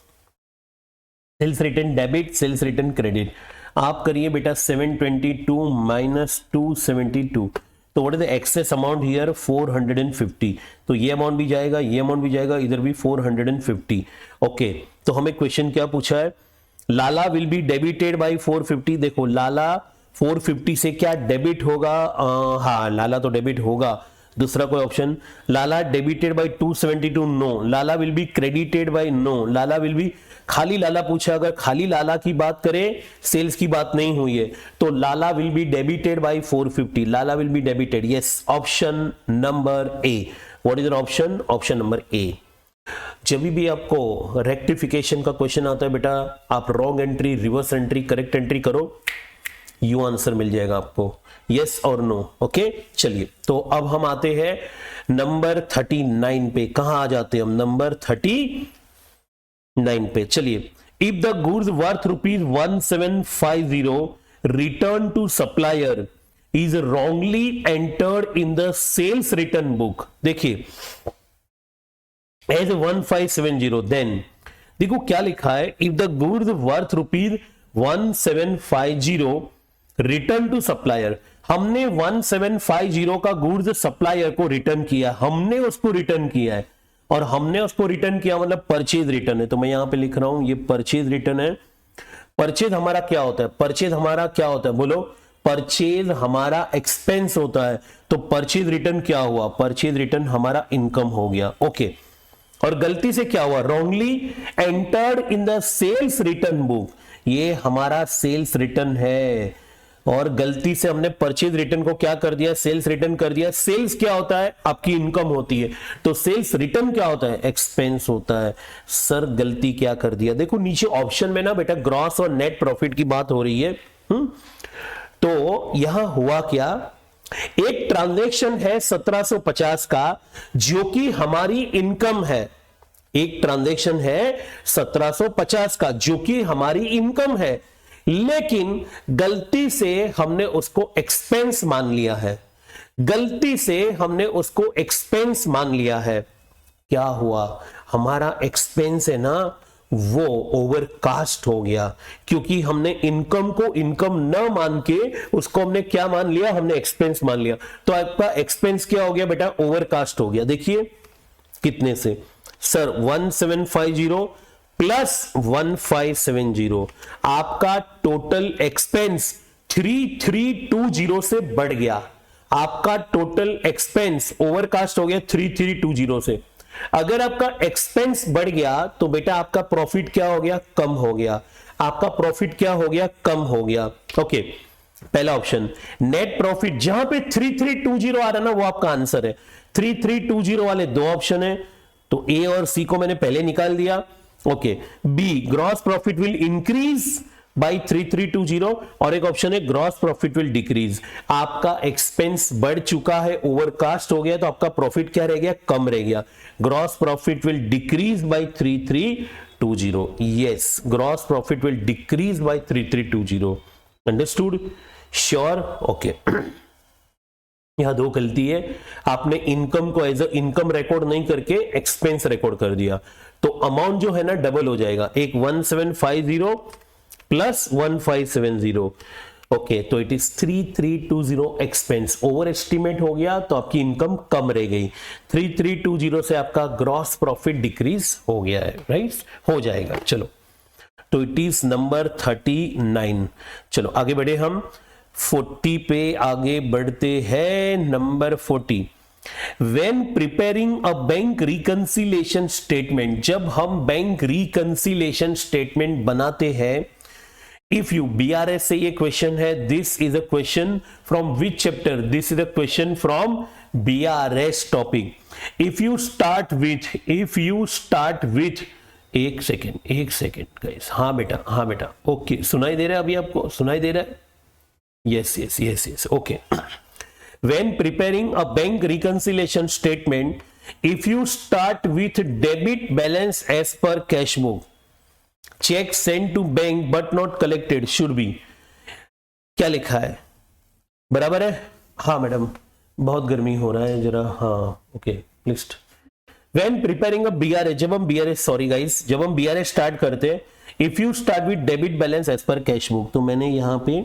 Sales return debit, sales return credit. आप करिए बेटा 722 माइनस 272, तो what is the excess amount here, 450। तो ये अमाउंट भी जाएगा, ये अमाउंट भी जाएगा, इधर भी 450। ओके, तो हमें क्वेश्चन क्या पूछा है, लाला विल बी डेबिटेड बाय 450। देखो लाला 450 से क्या डेबिट होगा, हाँ लाला तो डेबिट होगा। दूसरा कोई option, Lala debited by 272, no. Lala will be credited by, no. Lala will be, खाली लाला पूछा, अगर खाली लाला की बात करें, सेल्स की बात नहीं हुई है, तो Lala will be debited by 450, Lala will be debited, yes, option number A. What is your option, option number A. जब भी आपको रेक्टिफिकेशन का क्वेश्चन आता है बेटा, आप wrong entry, reverse entry, correct entry करो, यू आंसर मिल जाएगा आपको, यस और नो। ओके, चलिए, तो अब हम आते हैं नंबर 39 पे। कहां आ जाते हैं हम, नंबर 39 पे। चलिए, if the goods worth ₹1750 return to supplier is wrongly entered in the sales return book, देखिए एज 1570, देन देखो क्या लिखा है, if the goods worth ₹1750 return to supplier, हमने 1750 का गुड्स सप्लायर को रिटर्न किया, हमने उसको रिटर्न किया है, और हमने उसको रिटर्न किया मतलब परचेज रिटर्न है। तो मैं यहां पे लिख रहा हूं ये परचेज रिटर्न है। परचेज हमारा क्या होता है, परचेज हमारा क्या होता है बोलो, परचेज हमारा एक्सपेंस होता है। तो परचेज रिटर्न क्या हुआ, परचेज रिटर्न हमारा इनकम हो गया। ओके, और गलती से क्या हुआ, wrongly entered in the sales return book, ये हमारा सेल्स रिटर्न है, और गलती से हमने परचेज रिटर्न को क्या कर दिया, सेल्स रिटर्न कर दिया। सेल्स क्या होता है, आपकी इनकम होती है, तो सेल्स रिटर्न क्या होता है, एक्सपेंस होता है। सर गलती क्या कर दिया, देखो नीचे ऑप्शन में ना बेटा ग्रॉस और नेट प्रॉफिट की बात हो रही है। तो यहां हुआ क्या, एक ट्रांजैक्शन है 1750 का जो कि हमारी इनकम है, एक ट्रांजैक्शन है 1750 का जो कि हमारी इनकम है, लेकिन गलती से हमने उसको एक्सपेंस मान लिया है, गलती से हमने उसको एक्सपेंस मान लिया है। क्या हुआ, हमारा एक्सपेंस है ना वो ओवरकास्ट हो गया, क्योंकि हमने इनकम को इनकम न मान के उसको हमने क्या मान लिया, हमने एक्सपेंस मान लिया। तो आपका एक्सपेंस क्या हो गया बेटा, ओवरकास्ट हो गया। देखिए कितने से सर, 1750 प्लस 1570, आपका टोटल एक्सपेंस 3320 से बढ़ गया। आपका टोटल एक्सपेंस ओवरकास्ट हो गया 3320 से। अगर आपका एक्सपेंस बढ़ गया तो बेटा आपका प्रॉफिट क्या हो गया, कम हो गया। आपका प्रॉफिट क्या हो गया, कम हो गया। ओके, पहला ऑप्शन नेट प्रॉफिट, जहां पे 3320 आ रहा ना वो आपका आंसर है। 3320 वाले दो ऑप्शन है, तो ए और सी को मैंने पहले निकाल दिया। Okay, B gross profit will increase by 3320, और एक ऑप्शन है ग्रॉस प्रॉफिट विल डिक्रीज। आपका एक्सपेंस बढ़ चुका है, ओवरकास्ट हो गया, तो आपका प्रॉफिट क्या रह गया, कम रह गया। Gross profit will decrease by 3320. Yes, gross profit will decrease by 3320. Understood? Sure? Okay. यहां दो गलती है, आपने इनकम को एज अ इनकम रिकॉर्ड नहीं करके एक्सपेंस रिकॉर्ड कर दिया, तो अमाउंट जो है ना डबल हो जाएगा, एक 1750 प्लस 1570. ओके, तो it is 3320 expense. Over estimate हो गया तो आपकी इनकम कम रह गई. 3320 से आपका ग्रॉस प्रॉफिट डिक्रीज हो गया है, राइट? हो जाएगा. चलो, तो इट इज नंबर 39. चलो आगे बढ़े, हम 40 पे आगे बढ़ते हैं. Number 40, When preparing a bank reconciliation statement, जब हम बैंक reconciliation statement बनाते हैं, if you BRS से ये क्वेश्चन है, this is a question from which chapter? This is a question from BRS topic. If you start with एक second guys, हाँ बेटा, ओके, सुनाई दे रहा है अभी आपको? सुनाई दे रहा है? Yes. Okay. When preparing a bank reconciliation statement, if you start with debit balance as per cash book, check sent to bank but not collected should be, क्या लिखा है? बराबर है? हाँ मैडम, बहुत गर्मी हो रहा है जरा. हाँ, okay, list. When preparing a BRS, जब हम BRS स्टार्ट करते हैं, if you start with debit balance as per cash book, तो मैंने यहाँ पे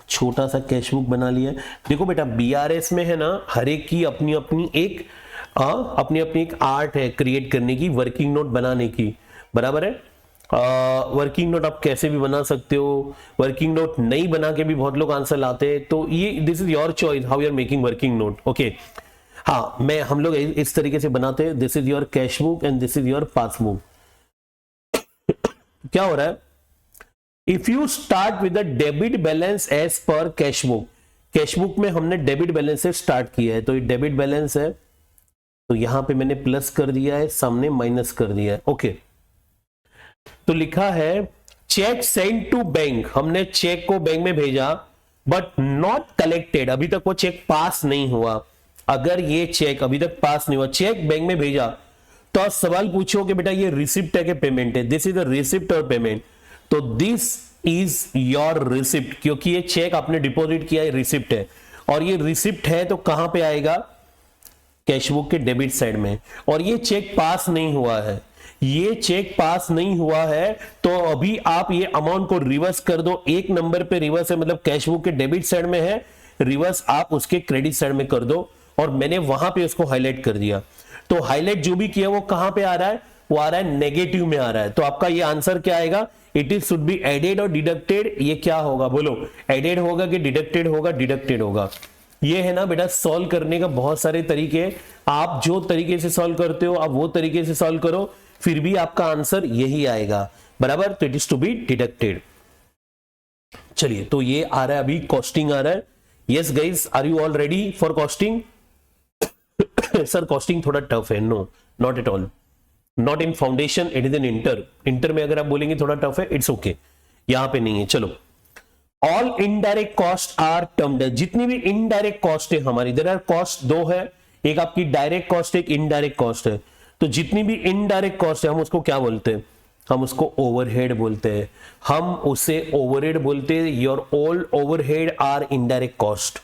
छोटा सा कैश बुक बना लिया. देखो बेटा, बीआरएस में है ना, हर एक की अपनी अपनी एक आर्ट है क्रिएट करने की, वर्किंग नोट बनाने की. बराबर है? वर्किंग नोट आप कैसे भी बना सकते हो, वर्किंग नोट नहीं बना के भी बहुत लोग आंसर लाते हैं. तो ये this is your choice how you are making working note. Okay, हाँ, हम लोग इस तरीके से बनाते हैं. This is your cash book and this is your passbook. क्या हो रहा है? If you start with the debit balance as per cash book, cash book में हमने डेबिट बैलेंस से स्टार्ट किया है, तो ये डेबिट बैलेंस है, तो यहां पे मैंने प्लस कर दिया है, सामने माइनस कर दिया है. ओके, तो लिखा है चेक सेंड टू बैंक, हमने चेक को बैंक में भेजा बट नॉट कलेक्टेड, अभी तक वो चेक पास नहीं हुआ. अगर ये चेक अभी तक पास नहीं हुआ, चेक बैंक में भेजा, तो आप सवाल पूछो कि बेटा ये रिसिप्ट है कि पेमेंट है? दिस इज अ रिसिप्ट और पेमेंट, तो दिस इज योर रिसिप्ट, क्योंकि ये चेक आपने डिपॉजिट किया है, रिसिप्ट है. और ये रिसिप्ट है तो कहां पे आएगा? कैश बुक के डेबिट साइड में. और ये चेक पास नहीं हुआ है, तो अभी आप ये अमाउंट को रिवर्स कर दो. एक नंबर पे रिवर्स है, मतलब कैश बुक के डेबिट साइड में है, रिवर्स आप उसके क्रेडिट साइड में कर दो. और मैंने वहां पे उसको हाईलाइट कर दिया. तो हाईलाइट जो भी किया वो कहां पे आ रहा है? वो आ रहा है नेगेटिव में आ रहा है. तो आपका ये आंसर क्या आएगा? It is should be added और डिडक्टेड. ये क्या होगा बोलो? एडेड होगा कि डिडक्टेड होगा? डिडक्टेड होगा. ये है ना बेटा, सॉल्व करने का बहुत सारे तरीके, आप जो तरीके से सॉल्व करते हो आप वो तरीके से सॉल्व करो, फिर भी आपका आंसर यही आएगा. बराबर? तो it is to be deducted. चलिए, तो ये आ रहा है, अभी कॉस्टिंग आ रहा है. Yes guys, are you all ready for costing? Sir costing थोड़ा टफ है. No, not at all. Not in foundation, it is in inter में अगर आप बोलेंगे थोड़ा टफ है, इट्स ओके. यहां पे नहीं है. चलो, all indirect cost are termed, जितनी भी इनडायरेक्ट कॉस्ट है हमारी, देयर आर कॉस्ट दो है, एक आपकी डायरेक्ट कॉस्ट, एक इनडायरेक्ट कॉस्ट है. तो जितनी भी इनडायरेक्ट कॉस्ट है हम उसको क्या बोलते हैं? हम उसको ओवरहेड बोलते हैं. हम उसे ओवरहेड बोलते हैं. Your all overhead are indirect cost.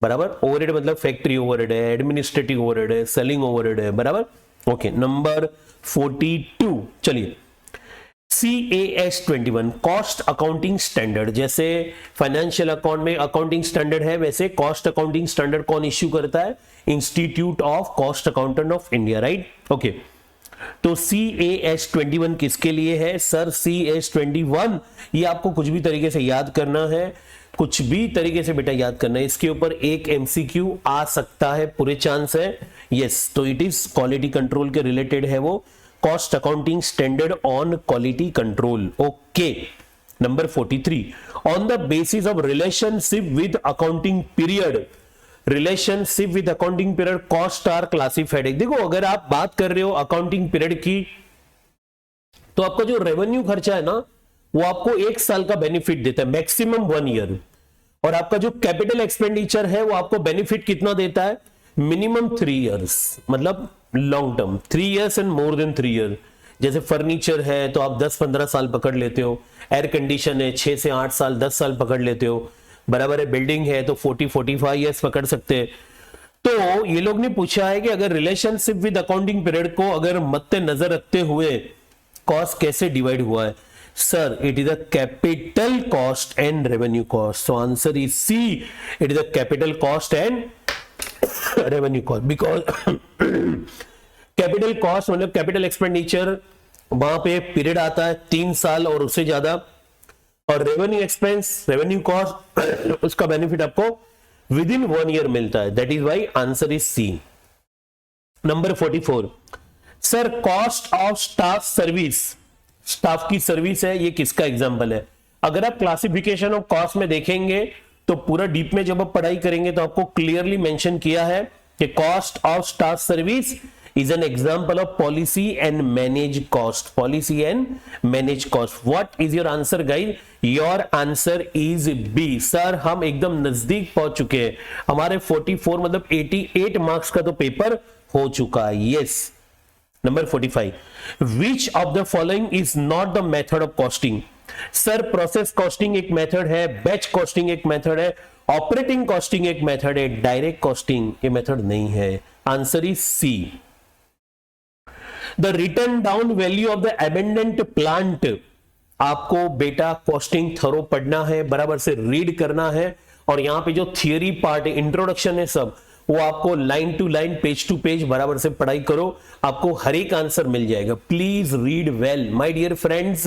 बराबर? ओवरहेड मतलब फैक्ट्री ओवरहेड है, एडमिनिस्ट्रेटिव ओवरहेड है, सेलिंग ओवरहेड है. बराबर? Okay, number 42. चलिए, CAS 21 कॉस्ट अकाउंटिंग स्टैंडर्ड. जैसे फाइनेंशियल अकाउंट में अकाउंटिंग स्टैंडर्ड है, वैसे कॉस्ट अकाउंटिंग स्टैंडर्ड कौन इश्यू करता है? Institute of cost accountant of India, right? Okay, तो CAS 21 किसके लिए है? सर CAS 21 ये आपको कुछ भी तरीके से याद करना है, कुछ भी तरीके से बेटा याद करना है. इसके ऊपर एक MCQ आ सकता है, पूरे चांस है. यस, तो इट इज क्वालिटी कंट्रोल के रिलेटेड है वो, cost accounting standard on quality control. Okay, number 43, on the basis of relationship with accounting period, relationship with accounting period cost are classified. देखो, अगर आप बात कर रहे हो अकाउंटिंग पीरियड की, तो आपका जो रेवेन्यू खर्चा है ना, वो आपको एक साल का बेनिफिट देता है, मैक्सिमम 1 ईयर. और आपका जो कैपिटल एक्सपेंडिचर है वो आपको बेनिफिट कितना देता है? मिनिमम 3 इयर्स, मतलब long term, 3 years and more than 3 year. जैसे फर्नीचर है तो आप 10-15 साल पकड़ लेते हो, एयर कंडीशन है 6 से 8 साल 10 साल पकड़ लेते हो, बराबर है। बिल्डिंग है तो 40-45 ईयर्स पकड़ सकते हैं। तो ये लोग ने पूछा है कि अगर रिलेशनशिप विद अकाउंटिंग पीरियड को अगर मद्दे नजर रखते हुए कॉस्ट कैसे डिवाइड हुआ है? Sir, it is a capital cost and revenue cost. So answer is C, it is a capital cost and revenue cost. Because capital cost मतलब कैपिटल एक्सपेंडिचर, वहां पे पीरियड आता है 3 साल और उससे ज्यादा, और रेवेन्यू एक्सपेंस, रेवेन्यू कॉस्ट, उसका बेनिफिट आपको विद इन 1 ईयर मिलता है। That is why answer is C. Number 44, sir cost of staff service, staff की सर्विस है, ये किसका एग्जांपल है? अगर आप क्लासिफिकेशन ऑफ कॉस्ट में देखेंगे तो पूरा डीप में जब आप पढ़ाई करेंगे तो आपको क्लियरली मेंशन किया है कि cost of staff service is an example of policy and manage cost. Policy and manage cost. What is your answer, guys? Your answer is B. Sir हम एकदम नजदीक पहुंच चुके हैं, हमारे 44 मतलब 88 मार्क्स का तो पेपर हो चुका है। Yes. Number 45, which of the following is not the method of costing? Sir process costing एक मेथड है, बैच कॉस्टिंग एक मेथड है, ऑपरेटिंग कॉस्टिंग एक मेथड है, डायरेक्ट कॉस्टिंग ये मेथड नहीं है। Answer is C. The written down value of the abandoned plant, आपको बेटा कॉस्टिंग थरो पढ़ना है, बराबर से रीड करना है, और यहां पे जो थियरी पार्ट है, इंट्रोडक्शन है, सब वो आपको line to line, page to page बराबर से पढ़ाई करो, आपको हर एक आंसर मिल जाएगा। Please read well my dear friends,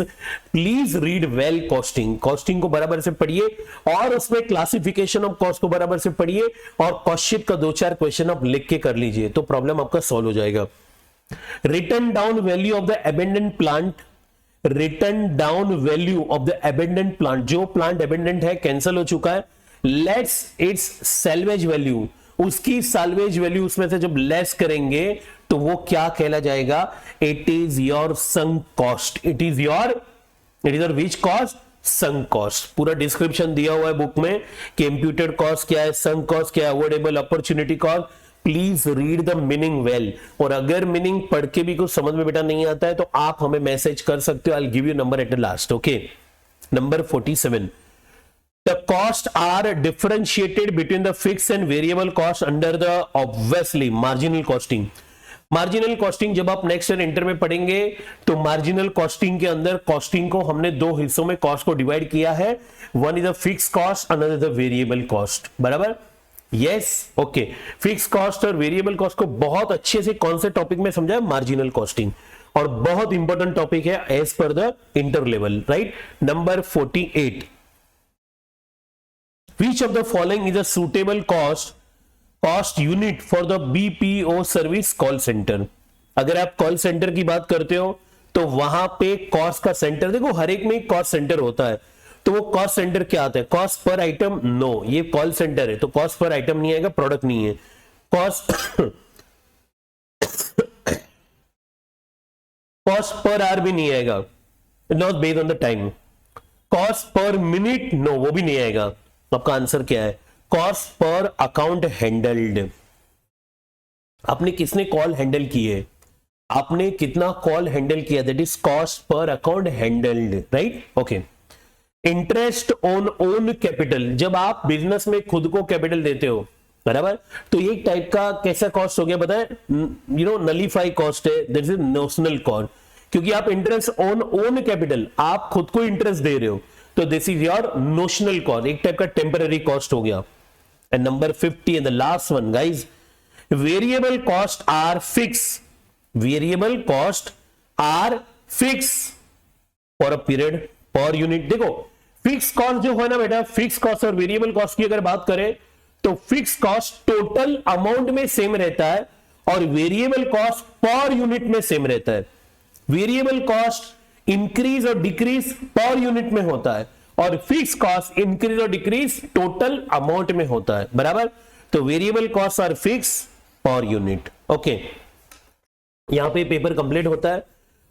please read well. Costing को बराबर से पढ़िए, और उसमें क्लासिफिकेशन ऑफ कॉस्ट को बराबर से पढ़िए, और कॉस्ट का 2-4 क्वेश्चन आप लिख के कर लीजिए तो प्रॉब्लम आपका सॉल्व हो जाएगा। Written down value of the abandoned plant, written down value of the abandoned plant, जो प्लांट अबेंडेंट है, कैंसिल हो चुका है, लेट्स इट्स सैल्वेज वैल्यू, उसकी सैल्वेज वैल्यू उसमें से जब लेस करेंगे तो वो क्या कहला जाएगा? It is your sunk cost. It is your which cost? Sunk cost. पूरा डिस्क्रिप्शन दिया हुआ है बुक में कि इंप्यूटेड कॉस्ट क्या है, संक कॉस्ट क्या है, avoidable opportunity cost. Please read the meaning well, और अगर मीनिंग पढ़ के भी कुछ समझ में बेटा नहीं आता है तो आप हमें मैसेज कर सकते हो, I will give you number at the last. Okay. Number 47, the costs are differentiated between the fixed and variable cost under the obviously marginal costing. Marginal costing जब आप नेक्स्ट ईयर इंटर में पढ़ेंगे तो marginal costing के अंदर costing को हमने 2 हिस्सों में कॉस्ट को डिवाइड किया है। One is a fix cost, another is a variable cost. बराबर? यस। ओके। फिक्स कॉस्ट और वेरिएबल कॉस्ट को बहुत अच्छे से कौन से टॉपिक में समझा? मार्जिनल कॉस्टिंग, और बहुत इंपॉर्टेंट टॉपिक है as per the inter level, right. Number 48, which of the following is a suitable cost unit for the BPO service call center? अगर आप कॉल सेंटर की बात करते हो तो वहां पे कॉस्ट का सेंटर, देखो हर एक में एक कॉस्ट सेंटर होता है, तो वो कॉस्ट सेंटर क्या आता है? Cost per item? नो, ये कॉल सेंटर है तो कॉस्ट पर आइटम नहीं आएगा, प्रोडक्ट नहीं है। कॉस्ट पर आवर भी नहीं आएगा, not based on the time. Cost per minute? No, वो भी नहीं आएगा। आपका आंसर क्या है? Cost per account handled. आपने किसने कॉल हैंडल की है, आपने कितना कॉल हैंडल किया, that is cost per account handled, right. Okay. Interest on own capital, जब आप बिजनेस में खुद को कैपिटल देते हो, बराबर, तो एक टाइप का कैसा कॉस्ट हो गया बताएं? नलीफाई कॉस्ट है, दैट इज नोशनल कॉस्ट, क्योंकि आप इंटरेस्ट ऑन ओन कैपिटल, आप खुद को इंटरेस्ट दे रहे हो, तो this is your notional cost, एक टाइप का टेम्पररी कॉस्ट हो गया। And number 50 and the last one guys, variable cost are fixed, variable cost are fixed for a period per unit. देखो फिक्स कॉस्ट जो है ना बेटा, फिक्स कॉस्ट और वेरिएबल कॉस्ट की अगर बात करें तो फिक्स कॉस्ट टोटल अमाउंट में सेम रहता है और वेरिएबल कॉस्ट पर यूनिट में सेम रहता है। वेरिएबल कॉस्ट इंक्रीज और डिक्रीज पर यूनिट में होता है और फिक्स कॉस्ट इंक्रीज और डिक्रीज टोटल अमाउंट में होता है, बराबर। तो variable cost are fixed per unit. Okay, यहां पे पेपर कंप्लीट होता है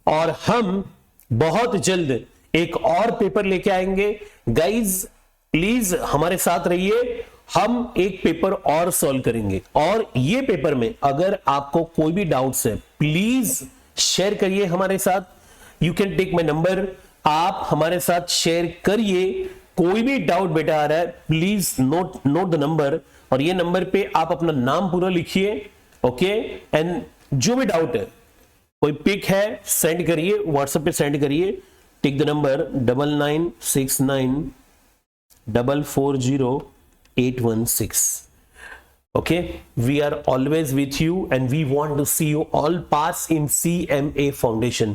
और हम बहुत जल्द एक और पेपर लेके आएंगे। गाइज प्लीज हमारे साथ रहिए, हम एक पेपर और सॉल्व करेंगे और ये पेपर में अगर आपको कोई भी डाउट्स है प्लीज शेयर करिए हमारे साथ। You can take my number, आप हमारे साथ शेयर करिए। कोई भी डाउट बेटा आ रहा है प्लीज नोट द नंबर, और ये नंबर पे आप अपना नाम पूरा लिखिए, ओके। एंड जो भी डाउट है, कोई पिक है सेंड करिए, व्हाट्सएप पे सेंड करिए। Take the number 9969440816, okay, we are always with you and we want to see you all pass in CMA Foundation।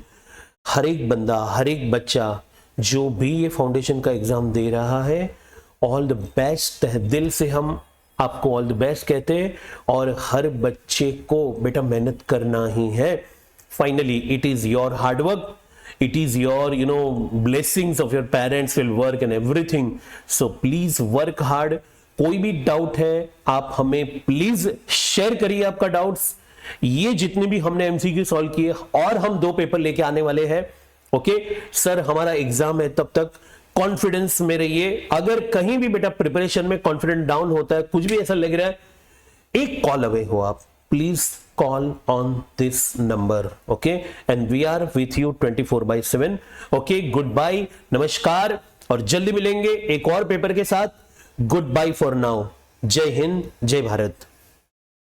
हर एक बंदा, हर एक बच्चा जो भी ये फाउंडेशन का एग्जाम दे रहा है, ऑल द बेस्ट, दिल से हम आपको ऑल द बेस्ट कहते हैं। और हर बच्चे को बेटा मेहनत करना ही है। Finally it is your hard work, it is your blessings of your parents will work and everything, so please work hard। कोई भी डाउट है आप हमें प्लीज शेयर करिए आपका डाउट्स। ये जितने भी हमने एमसीक्यू सॉल्व किए और हम 2 पेपर लेके आने वाले हैं, ओके सर हमारा एग्जाम है, तब तक कॉन्फिडेंस में रहिए। अगर कहीं भी बेटा प्रिपरेशन में कॉन्फिडेंस डाउन होता है, कुछ भी ऐसा लग रहा है, एक कॉल अवे हो आप, please call on this number, okay, and we are with you 24/7, okay। goodbye, नमस्कार, और जल्दी मिलेंगे एक और पेपर के साथ। Goodbye for now. Jai Hind, जय भारत।